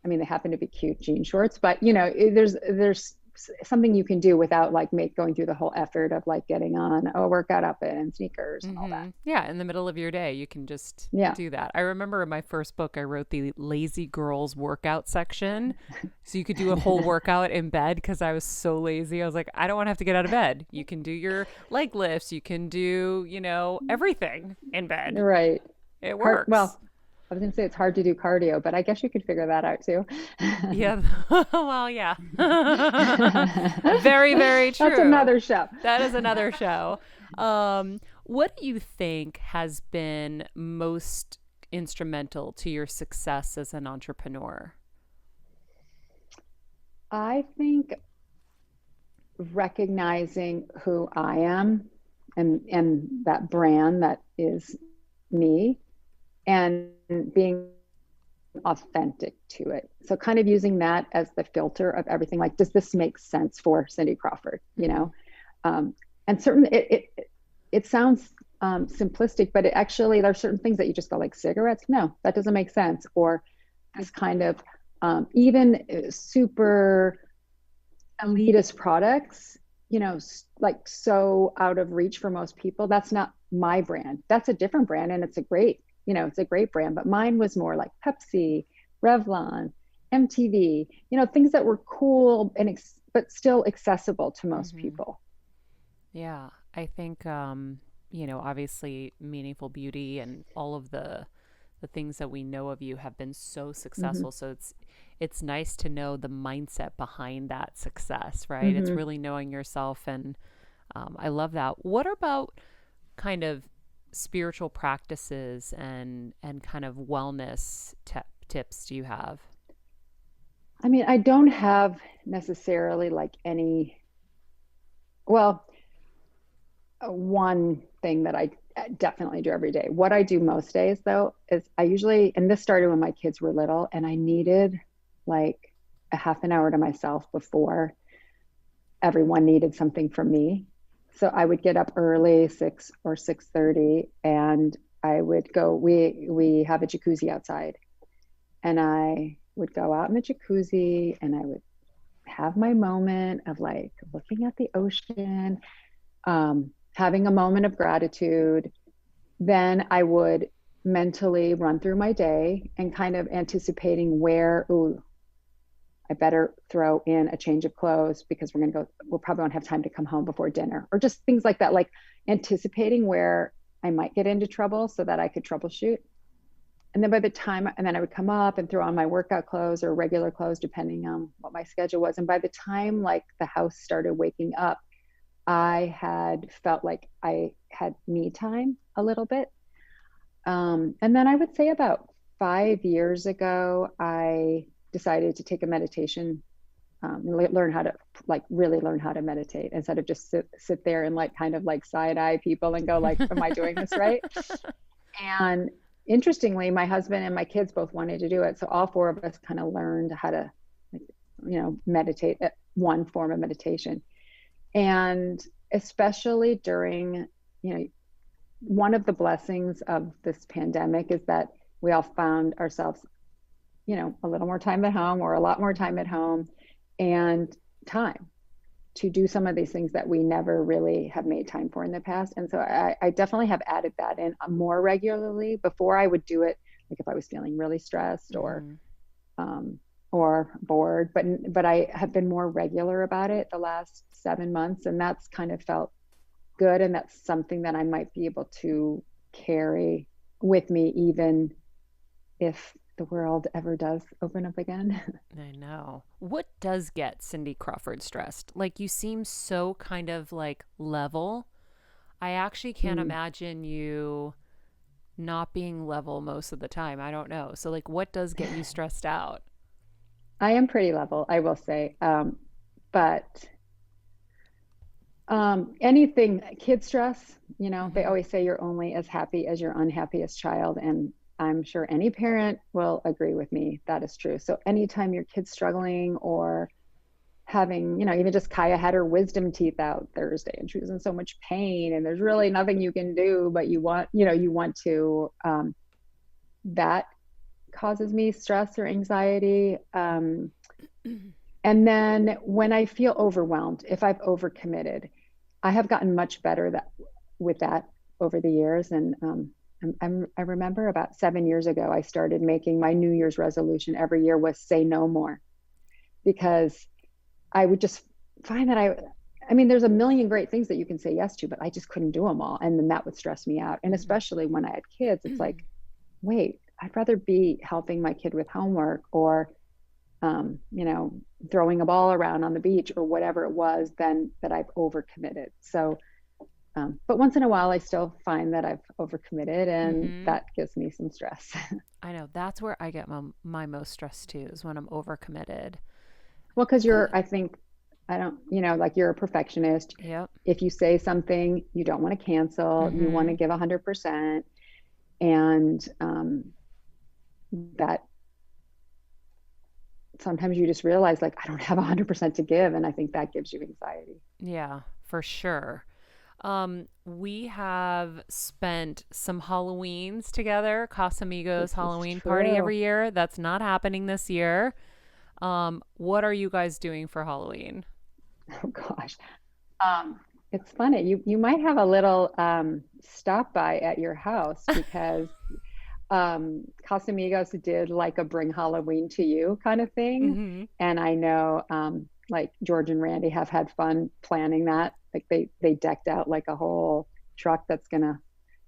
I mean, they happen to be cute jean shorts, but there's something you can do without like going through the whole effort of like getting on a workout outfit and sneakers and all that. Yeah. In the middle of your day, you can just do that. I remember in my first book, I wrote the lazy girls workout section. So you could do a whole workout in bed because I was so lazy. I was like, I don't want to have to get out of bed. You can do your leg lifts. You can do, everything in bed. Right. It works. Well, I was going to say it's hard to do cardio, but I guess you could figure that out too. Yeah. Well, yeah. Very, very true. That's another show. That is another show. What do you think has been most instrumental to your success as an entrepreneur? I think recognizing who I am and that brand that is me, and being authentic to it. So kind of using that as the filter of everything. Like, does this make sense for Cindy Crawford? And it sounds simplistic, but there's certain things that you just go like cigarettes. No, that doesn't make sense. Or this kind of even super elitist products, like so out of reach for most people. That's not my brand. That's a different brand, and it's a great brand, but mine was more like Pepsi, Revlon, MTV, things that were cool but still accessible to most people. Yeah, I think, obviously Meaningful Beauty and all of the things that we know of you have been so successful. So it's nice to know the mindset behind that success, right? It's really knowing yourself, and I love that. What about kind of spiritual practices and kind of wellness tips do you have? I mean, I don't have necessarily like one thing that I definitely do every day. What I do most days though is I usually, and this started when my kids were little, and I needed like a half an hour to myself before everyone needed something from me. So I would get up early, 6 or 6:30, and I would go, we have a jacuzzi outside, and I would go out in the jacuzzi and I would have my moment of like looking at the ocean. having a moment of gratitude. Then I would mentally run through my day and kind of anticipating where, ooh, I better throw in a change of clothes because we'll probably won't have time to come home before dinner, or just things like that, like anticipating where I might get into trouble so that I could troubleshoot. And then I would come up and throw on my workout clothes or regular clothes, depending on what my schedule was. And by the time like the house started waking up, I had felt like I had me time a little bit. And then I would say about 5 years ago, I decided to take a meditation, learn how to really learn how to meditate instead of just sit there and like kind of like side eye people and go like, am I doing this right? And interestingly, my husband and my kids both wanted to do it. So all four of us kind of learned how to, meditate at one form of meditation. And especially during, one of the blessings of this pandemic is that we all found ourselves, a little more time at home or a lot more time at home, and time to do some of these things that we never really have made time for in the past. And so I definitely have added that in more regularly. Before I would do it, like if I was feeling really stressed or bored, but I have been more regular about it the last 7 months. And that's kind of felt good. And that's something that I might be able to carry with me, even if the world ever does open up again. I know. What does get Cindy Crawford stressed? Like, you seem so kind of like level. I actually can't imagine you not being level most of the time. I don't know. So like, what does get you stressed out? I am pretty level, I will say. But anything, kid stress, they always say you're only as happy as your unhappiest child. And I'm sure any parent will agree with me. That is true. So anytime your kid's struggling or having, even just Kaya had her wisdom teeth out Thursday and she was in so much pain and there's really nothing you can do, but you want to, that causes me stress or anxiety. And then when I feel overwhelmed, if I've overcommitted, I have gotten much better with that over the years. And, I remember about 7 years ago, I started making my New Year's resolution every year was say no more, because I would just find that I mean, there's a million great things that you can say yes to, but I just couldn't do them all. And then that would stress me out. And especially when I had kids, it's like, wait, I'd rather be helping my kid with homework or, throwing a ball around on the beach or whatever it was than that I've overcommitted. So but once in a while, I still find that I've overcommitted, and that gives me some stress. I know. That's where I get my most stress too, is when I'm overcommitted. Well, because you're a perfectionist. Yep. If you say something, you don't want to cancel. You want to give 100%. And that sometimes you just realize like, I don't have 100% to give. And I think that gives you anxiety. Yeah, for sure. We have spent some Halloweens together, Casamigos Halloween party every year. That's not happening this year. What are you guys doing for Halloween? Oh gosh. It's funny. You might have a little stop by at your house because Casamigos did like a bring Halloween to you kind of thing. And I know like George and Randy have had fun planning that. Like they decked out like a whole truck that's gonna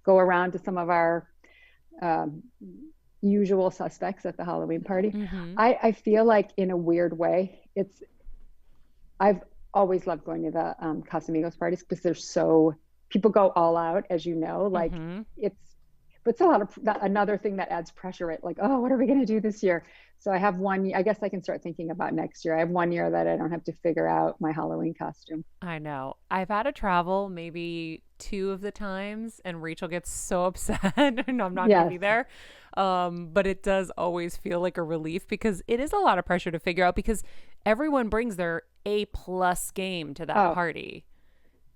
go around to some of our usual suspects at the Halloween party. I feel like in a weird way, I've always loved going to the Casamigos parties because people go all out, as you know, like but it's a lot of another thing that adds pressure, right? Like, oh, what are we going to do this year? So I have I guess I can start thinking about next year. I have 1 year that I don't have to figure out my Halloween costume. I know. I've had to travel maybe 2 of the times and Rachel gets so upset and I'm not going to be there. But it does always feel like a relief because it is a lot of pressure to figure out because everyone brings their A+ game to that party.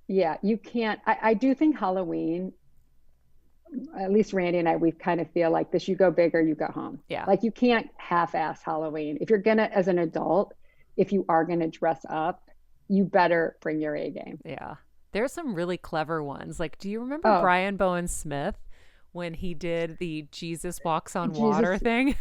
Yeah, you can't. I do think Halloween, at least Randy and I, we kind of feel like this, you go big or you go home. Yeah. Like you can't half-ass Halloween. If you're as an adult, if you are gonna dress up, you better bring your A game. Yeah. There's some really clever ones. Like, do you remember Oh, Brian Bowen Smith when he did the Jesus walks on water Jesus. thing?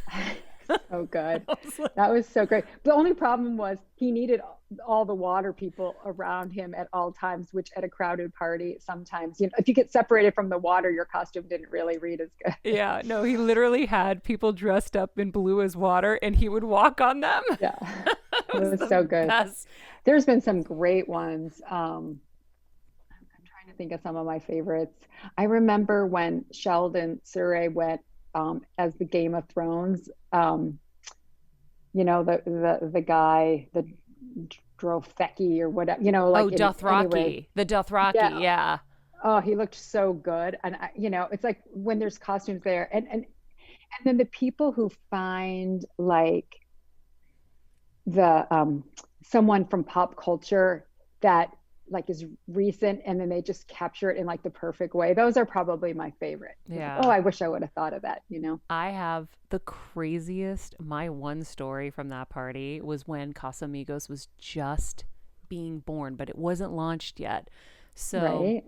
So good. I was like, That was so great. The only problem was he needed all the water people around him at all times, which at a crowded party, sometimes, if you get separated from the water, your costume didn't really read as good. yeah, no, he literally had people dressed up in blue as water and he would walk on them. Yeah, It it was was the so good. best. There's been some great ones. I'm trying to think of some of my favorites. I remember when Sheldon Surrey went as the Game of Thrones. The guy, the Drofeki or whatever. Oh, Anyway, Dothraki. The Dothraki, yeah. yeah. Oh, he looked so good, and it's like when there's costumes there, and then the people who find like the someone from pop culture that like is recent and then they just capture it in like the perfect way. Those are probably my favorite. Yeah. Oh, I wish I would have thought of that, I have the craziest. My one story from that party was when Casamigos was just being born, but it wasn't launched yet. So Right?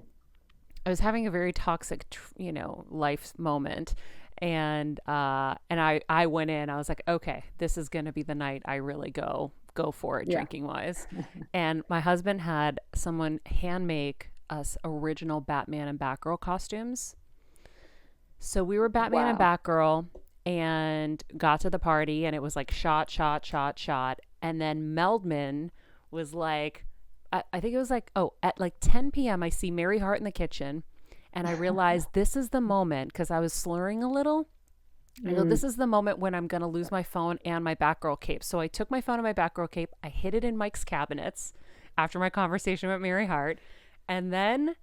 I was having a very toxic, life moment. And I went in, I was like, okay, this is going to be the night I really go for it Yeah. drinking wise. And my husband had someone hand make us original Batman and Batgirl costumes. So we were Batman and Wow. Batgirl and got to the party and it was like shot, shot, shot, shot. And then Meldman was like, I think it was like, at like 10 p.m. I see Mary Hart in the kitchen and I realized this is the moment because I was slurring a little. I go, this is the moment when I'm going to lose my phone and my Batgirl cape. So I took my phone and my Batgirl cape. I hid it in Mike's cabinets after my conversation with Mary Hart. And then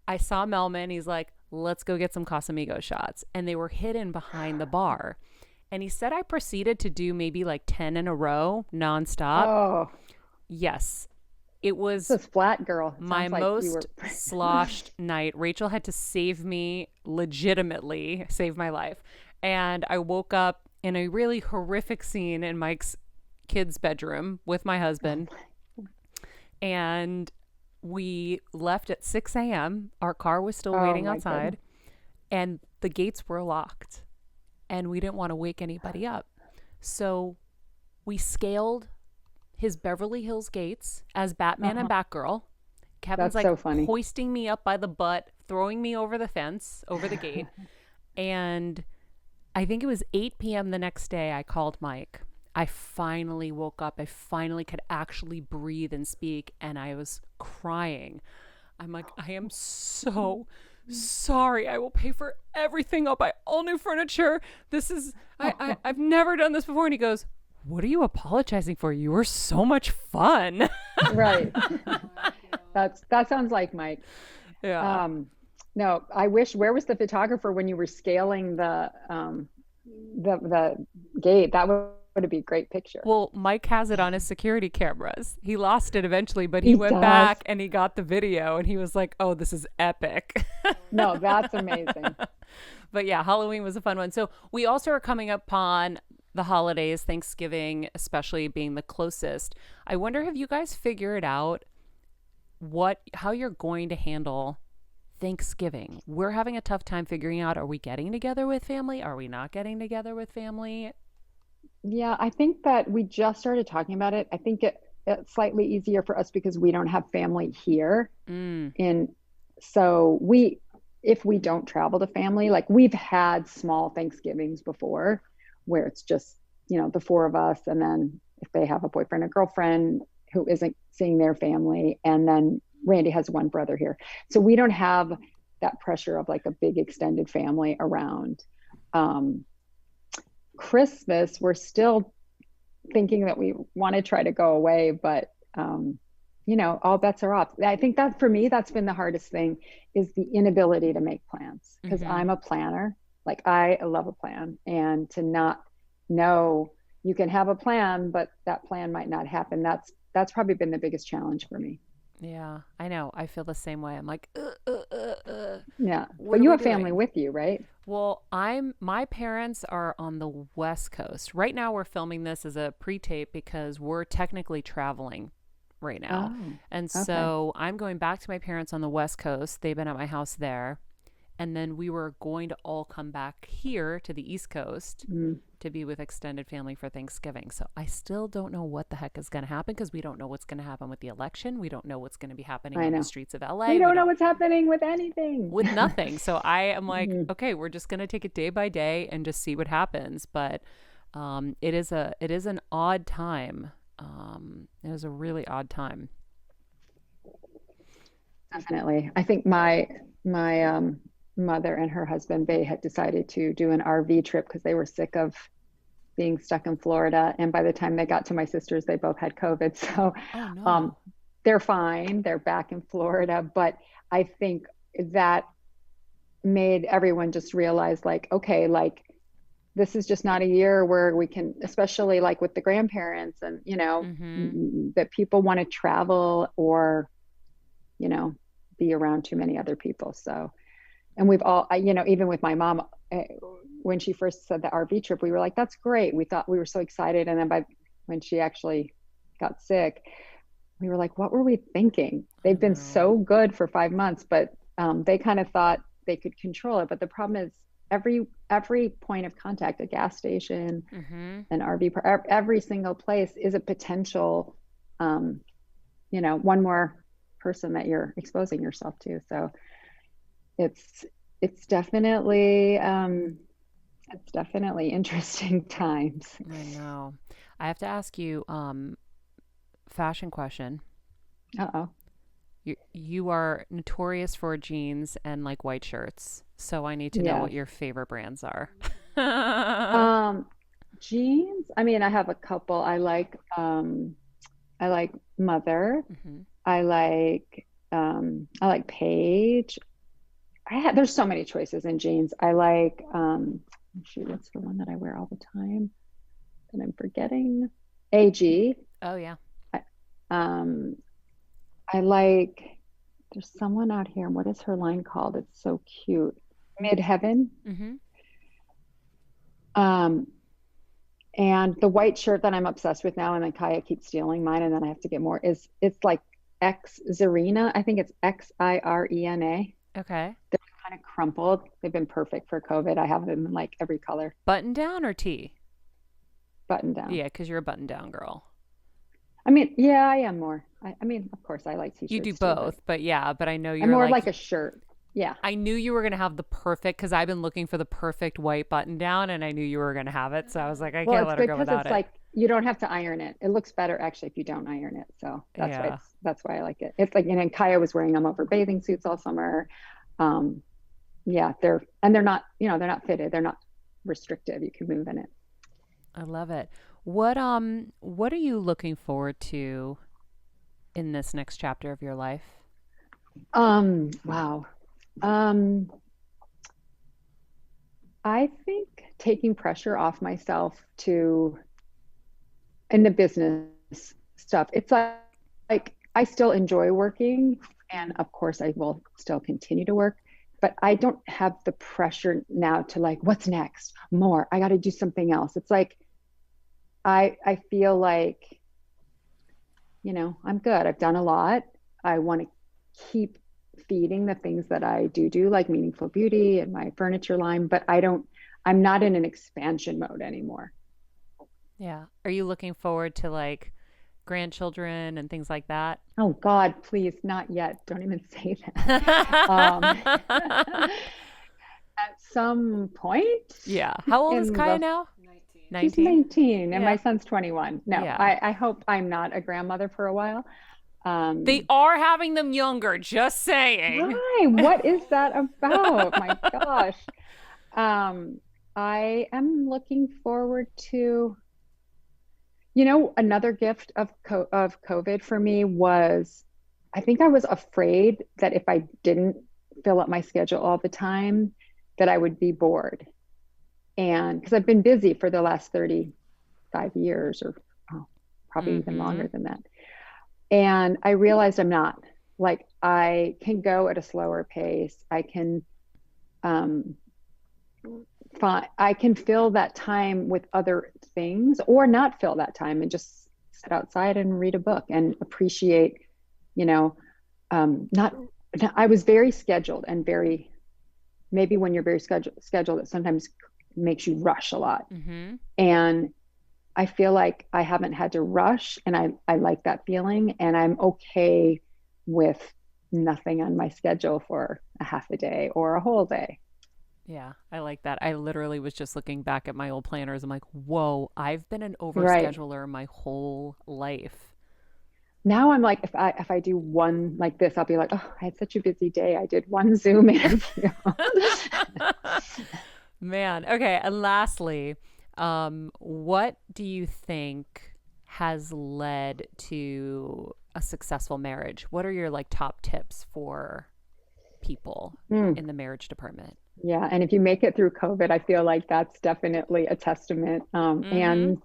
I saw Melman. He's like, let's go get some Casamigos shots. And they were hidden behind the bar. And he said I proceeded to do maybe like 10 in a row nonstop. Oh, Yes. It was this flat girl. It my sounds like you most were sloshed night. Rachel had to save me, legitimately save my life. And I woke up in a really horrific scene in Mike's kid's bedroom with my husband. And we left at 6 a.m. Our car was still Oh waiting my outside. And the gates were locked. And we didn't want to wake anybody up. So we scaled his Beverly Hills gates as Batman and Batgirl. Kevin's That's like so funny. hoisting me up by the butt, throwing me over the fence, over the gate. And I think it was 8 p.m. the next day I called Mike. I finally woke up. I finally could actually breathe and speak. And I was crying. I'm like, I am so sorry. I will pay for everything. I'll buy all new furniture. This is, I've never done this before. And he goes, what are you apologizing for? You were so much fun. right. That sounds like Mike. Yeah. No, I wish. Where was the photographer when you were scaling the gate? That would be a great picture. Well, Mike has it on his security cameras. He lost it eventually, but he went does. back and he got the video and he was like, oh, this is epic. No, that's amazing. But yeah, Halloween was a fun one. So we also are coming upon the holidays, Thanksgiving, especially being the closest. I wonder, have you guys figured out how you're going to handle Thanksgiving? We're having a tough time figuring out, are we getting together with family? Are we not getting together with family? Yeah, I think that we just started talking about it. I think it's slightly easier for us because we don't have family here. So if we don't travel to family, like we've had small Thanksgivings before where it's just, the four of us. And then if they have a boyfriend or girlfriend who isn't seeing their family, and then Randy has one brother here. So we don't have that pressure of like a big extended family around. Christmas, we're still thinking that we want to try to go away, but all bets are off. I think that for me, that's been the hardest thing, is the inability to make plans, because I'm a planner. Like I love a plan, and to not know, you can have a plan, but that plan might not happen. That's probably been the biggest challenge for me. Yeah, I know. I feel the same way. I'm like, Yeah. What But are you we have family doing? with you, right? Well, my parents are on the West Coast. Right now we're filming this as a pre-tape because we're technically traveling right now. Oh, And okay. so I'm going back to my parents on the West Coast. They've been at my house there. And then we were going to all come back here to the East Coast Mm, to be with extended family for Thanksgiving. So I still don't know what the heck is going to happen because we don't know what's going to happen with the election. We don't know what's going to be happening I on the know. streets of We LA. We don't know don't what's happening with anything. with nothing. So I am like, Mhm. okay, we're just going to take it day by day and just see what happens. But it is an odd time. It is a really odd time. Definitely. I think my mother and her husband, they had decided to do an RV trip because they were sick of being stuck in Florida. And by the time they got to my sisters, they both had COVID. So Oh um, no. they're fine. They're back in Florida. But I think that made everyone just realize like, okay, like this is just not a year where we can, especially like with the grandparents and, Mm-hmm. that people want to travel or, you know, be around too many other people. So, and we've all, even with my mom, uh, when she first said the RV trip, we were like, that's great. We thought we were so excited. And then when she actually got sick, we were like, what were we thinking? I They've been know. so good for 5 months, but they kind of thought they could control it. But the problem is every point of contact, a gas station, Mm-hmm. an RV park, every single place is a potential, um, one more person that you're exposing yourself to. So it's it's definitely interesting times. I know. I have to ask you, fashion question. Uh-oh. You are notorious for jeans and like white shirts, so I need to know what Yes. your favorite brands are. Um, Jeans. I mean, I have a couple. I like Mother. Hmm. I like Paige. There's so many choices in jeans. I like shoot, what's the one that I wear all the time that I'm forgetting? AG. Oh yeah. I, um, I like there's someone out here. What is her line called? It's so cute. Mid Heaven. Mm-hmm. Um, and the white shirt that I'm obsessed with now, and then Kaya keeps stealing mine, and then I have to get more, is it's like X Zarina. I think it's Xirena. Okay. They're kind of crumpled. They've been perfect for COVID. I have them in like every color, Button down or tee? button down. Yeah, because you're a button down girl. I mean, yeah, I am more. I mean, of course, I like You do t-shirts too, but both, but yeah, but I know I'm you're more of like like a shirt. Yeah. I knew you were gonna have the perfect because I've been looking for the perfect white button down, and I knew you were gonna have it, so I was like, I Well, can't it's let her good go because without it's it. like you don't have to iron it. It looks better actually if you don't iron it. So Yeah. that's why I like it. It's like, and Kaya was wearing them over bathing suits all summer. Um, yeah, they're not, they're not fitted. They're not restrictive. You can move in it. I love it. What are you looking forward to in this next chapter of your life? Wow. Um, I think taking pressure off myself to in the business stuff. It's like I still enjoy working, and of course I will still continue to work, but I don't have the pressure now to like, what's next? More. I got to do something else. It's like I feel like, I'm good. I've done a lot. I want to keep feeding the things that I do, like Meaningful Beauty and my furniture line, but I'm not in an expansion mode anymore. Yeah. Are you looking forward to like grandchildren and things like that? Oh God, please, not yet. Don't even say that. At some point Yeah. How old is in Kaya the, now? 19. she's 19? 19 and my Yeah. son's 21. No, Yeah. I hope I'm not a grandmother for a while. They Um, are having them younger, just saying. why? What is that about? My gosh. Um, I am looking forward to, another gift of COVID for me was, I think I was afraid that if I didn't fill up my schedule all the time, that I would be bored. And because I've been busy for the last 35 years or probably even Mm-hmm. longer than that. And I realized I'm not. Like I can go at a slower pace. Um, I can fill that time with other things or not fill that time and just sit outside and read a book and appreciate, you know, not, I was very scheduled and very, maybe when you're very scheduled, it sometimes makes you rush a lot. And I feel like I haven't had to rush, and I like that feeling, and I'm okay with nothing on my schedule for a half a day or a whole day. Yeah, I like that. I literally was just looking back at my old planners. I'm like, whoa, I've been an Right. overscheduler my whole life. Now I'm like, if I do one like this, I'll be like, oh, I had such a busy day. I did one Zoom interview. Man. Okay. And lastly, what do you think has led to a successful marriage? What are your like top tips for people in the marriage department? Yeah. And if you make it through COVID, I feel like that's definitely a testament. And,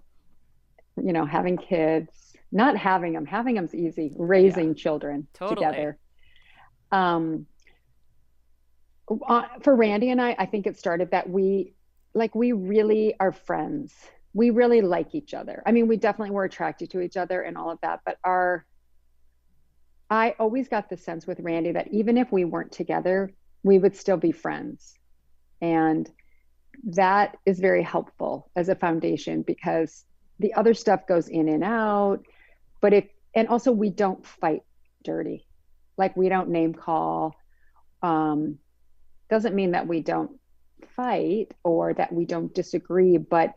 you know, having kids, not having them's easy, raising children together. For Randy and I think it started that we really are friends. We really like each other. I mean, we definitely were attracted to each other and all of that, but I always got the sense with Randy that even if we weren't together, we would still be friends. And that is very helpful as a foundation, because the other stuff goes in and out. And also we don't fight dirty. Like, we don't name call. Doesn't mean that we don't fight or that we don't disagree, but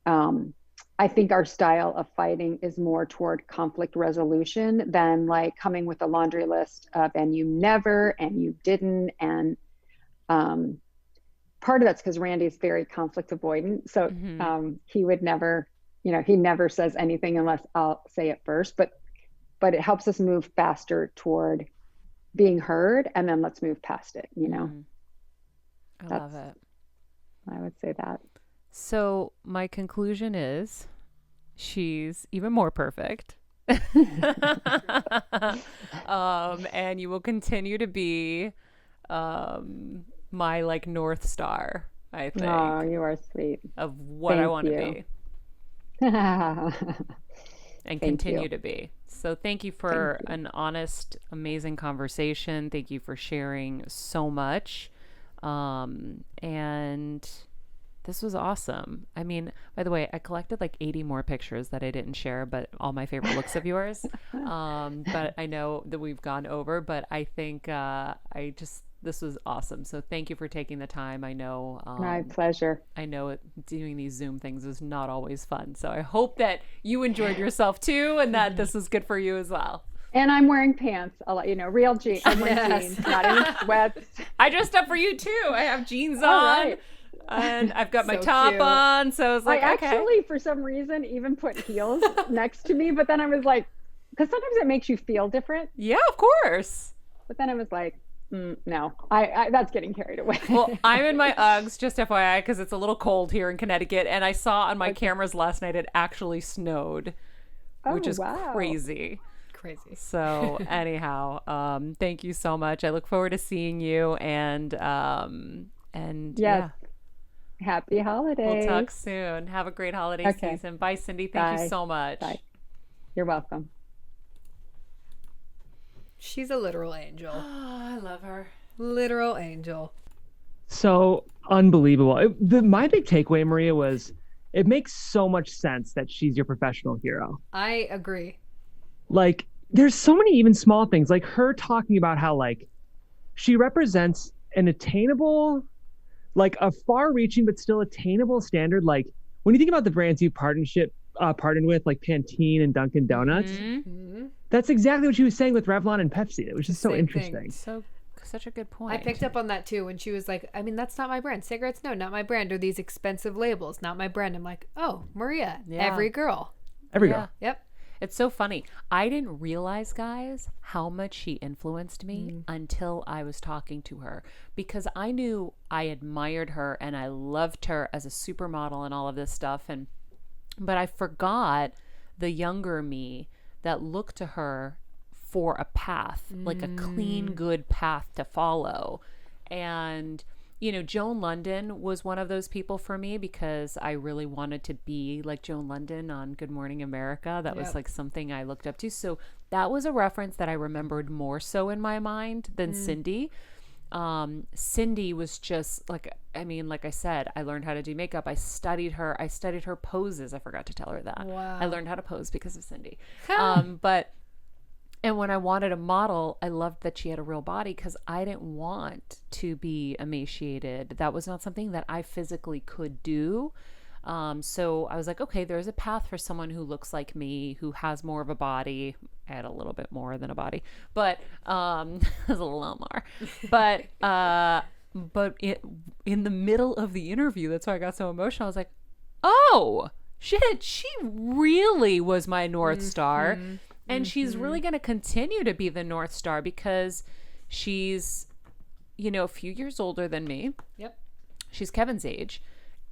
I think our style of fighting is more toward conflict resolution than like coming with a laundry list of, and you never, and you didn't. And part of that's because Randy's very conflict avoidant. So he would never, you know, he never says anything unless I'll say it first, but it helps us move faster toward being heard, and then let's move past it, you know. I love it. I would say that. So my conclusion is she's even more perfect. And you will continue to be my like North Star, I think. Oh, you are sweet. Of what I want to be. And continue to be. So thank you for an honest, amazing conversation. Thank you for sharing so much. And this was awesome. I mean, by the way, I collected like 80 more pictures that I didn't share, but all my favorite looks of yours. But I know that we've gone over, but I think this was awesome. So thank you for taking the time. I know. My pleasure. I know doing these Zoom things is not always fun. So I hope that you enjoyed yourself too, and that this was good for you as well. And I'm wearing pants. I'll let you know, real jeans. I'm wearing jeans, not any sweats. I dressed up for you too. I have jeans on. Right. And I've got my top cute. On. So I was like, I okay. actually, for some reason, even put heels next to me. But then I was like, because sometimes it makes you feel different. Yeah, of course. But then I was like, no, I that's getting carried away. Well, I'm in my Uggs, just FYI, because it's a little cold here in Connecticut. And I saw on my cameras last night it actually snowed, which is crazy. So anyhow, thank you so much. I look forward to seeing you, and yes. Yeah. Happy holidays. We'll talk soon. Have a great holiday season. Bye, Cindy. Thank you so much. Bye. You're welcome. She's a literal angel. Oh, I love her. Literal angel. So unbelievable. My big takeaway, Maria, was it makes so much sense that she's your professional hero. I agree. Like, there's so many even small things, like her talking about how like she represents an attainable, like a far-reaching but still attainable standard. Like when you think about the brands you partnered with, like Pantene and Dunkin' Donuts, that's exactly what she was saying with Revlon and Pepsi. It was just so interesting. Such a good point. I picked up on that too when she was like, I mean, that's not my brand. Cigarettes, no, not my brand. Or these expensive labels, not my brand. I'm like, oh, Maria, every girl. Every girl. Yep. It's so funny. I didn't realize, guys, how much she influenced me until I was talking to her, because I knew I admired her and I loved her as a supermodel and all of this stuff. But I forgot the younger me that looked to her for a path, like a clean, good path to follow. And, Joan London was one of those people for me because I really wanted to be like Joan London on Good Morning America. That was like something I looked up to. So that was a reference that I remembered more so in my mind than Cindy. Cindy was just like, like I said, I learned how to do makeup. I studied her poses. I forgot to tell her that. Wow. I learned how to pose because of Cindy. And when I wanted a model, I loved that she had a real body because I didn't want to be emaciated. That was not something that I physically could do. So I was like, okay, there's a path for someone who looks like me, who has more of a body. I had a little bit more than a body, but there's a lot more. But in the middle of the interview, that's why I got so emotional. I was like, oh shit, she really was my North Star. And she's really going to continue to be the North Star because she's, a few years older than me. Yep. She's Kevin's age.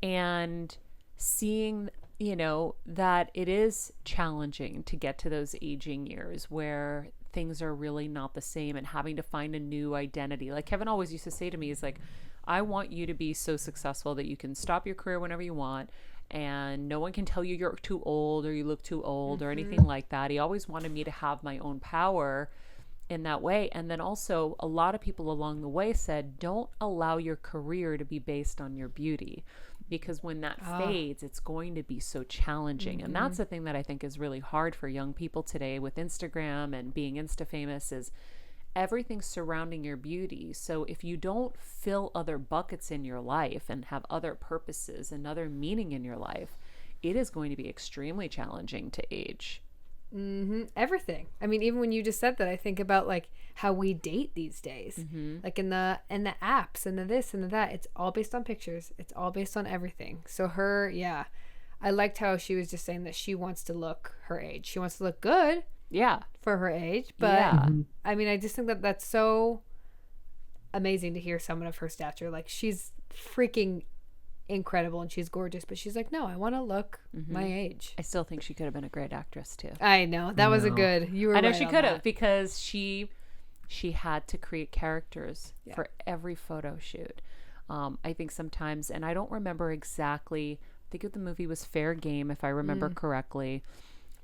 And seeing, that it is challenging to get to those aging years where things are really not the same and having to find a new identity. Like Kevin always used to say to me, is like, I want you to be so successful that you can stop your career whenever you want. And no one can tell you you're too old or you look too old or anything like that. He always wanted me to have my own power in that way. And then also a lot of people along the way said, don't allow your career to be based on your beauty, because when that fades, it's going to be so challenging. And that's the thing that I think is really hard for young people today with Instagram and being Insta famous is everything surrounding your beauty. So if you don't fill other buckets in your life and have other purposes and other meaning in your life, it is going to be extremely challenging to age. Everything. Even when you just said that, I think about like how we date these days, like in the apps and the this and the that. It's all based on pictures. It's all based on everything. So I liked how she was just saying that she wants to look her age. She wants to look good. Yeah. For her age. But I just think that that's so amazing to hear someone of her stature. Like she's freaking incredible and she's gorgeous, but she's like, no, I want to look my age. I still think she could have been a great actress too. I know. That was a good, you were I know right she on could that. have because she had to create characters for every photo shoot. I think sometimes, and I don't remember exactly, I think the movie was Fair Game, if I remember correctly.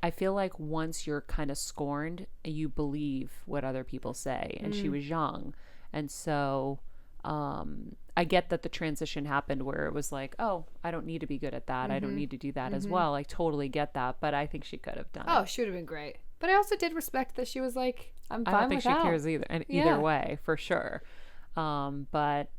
I feel like once you're kind of scorned, you believe what other people say. And she was young. And so I get that the transition happened where it was like, oh, I don't need to be good at that. I don't need to do that as well. I totally get that. But I think she could have done it. Oh, she would have been great. But I also did respect that she was like, I'm fine I don't think with she that. cares either way, for sure. But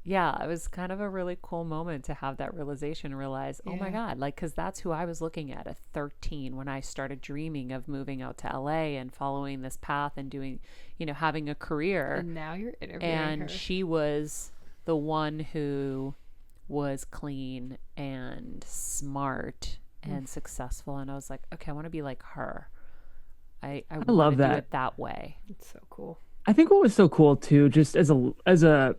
yeah, it was kind of a really cool moment to have that realization and realize, oh my God, like, because that's who I was looking at 13 when I started dreaming of moving out to LA and following this path and doing, having a career. And now you're interviewing her. And she was the one who was clean and smart and successful. And I was like, okay, I want to be like her. I love that. Do it that way. It's so cool. I think what was so cool too, just as a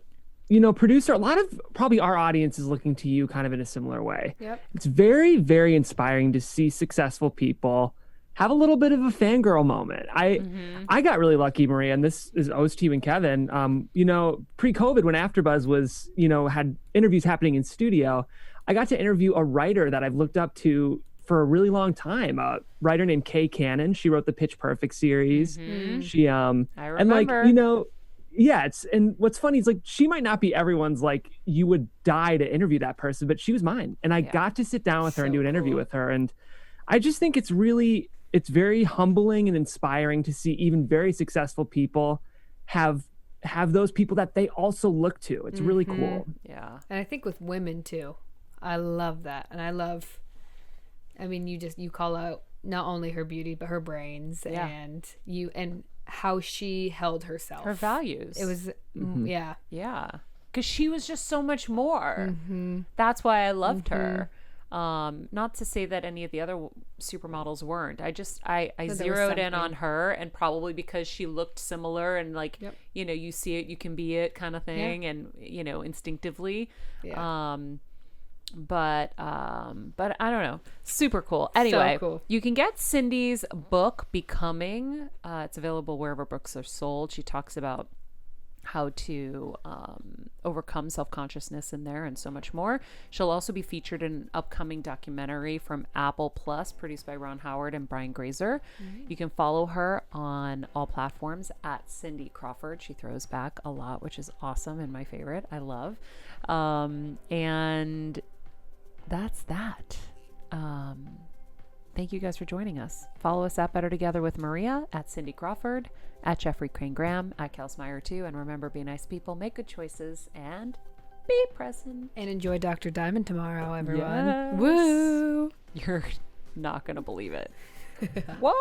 producer, a lot of probably our audience is looking to you kind of in a similar way. Yep. It's very, very inspiring to see successful people have a little bit of a fangirl moment. I got really lucky, Maria, and this is owes to you and Kevin. Pre-COVID, when AfterBuzz was, had interviews happening in studio, I got to interview a writer that I've looked up to for a really long time, a writer named Kay Cannon. She wrote the Pitch Perfect series. She I remember. and like, yeah, and what's funny is like she might not be everyone's like you would die to interview that person, but she was mine, and I got to sit down with her and do an interview with her, and I just think it's very humbling and inspiring to see even very successful people have those people that they also look to. It's really cool. Yeah, and I think with women too, I love that, and I love. You call out not only her beauty but her brains and how she held herself, her values. It was yeah, because she was just so much more. That's why I loved her. Not to say that any of the other supermodels weren't. I zeroed in on her, and probably because she looked similar and like you see it, you can be it kind of thing, and instinctively. But I don't know. Super cool. Anyway, so cool. You can get Cindy's book, Becoming. It's available wherever books are sold. She talks about how to overcome self-consciousness in there and so much more. She'll also be featured in an upcoming documentary from Apple Plus produced by Ron Howard and Brian Grazer. You can follow her on all platforms at Cindy Crawford. She throws back a lot, which is awesome and my favorite. I love. And that's that. Thank you guys for joining us. Follow us at Better Together with Maria, at Cindy Crawford, at Jeffrey Crane Graham, at Kelsmeyer too. And remember, be nice people, make good choices, and be present. And enjoy Dr. Diamond tomorrow, everyone. Yes. Woo! You're not going to believe it. Whoa!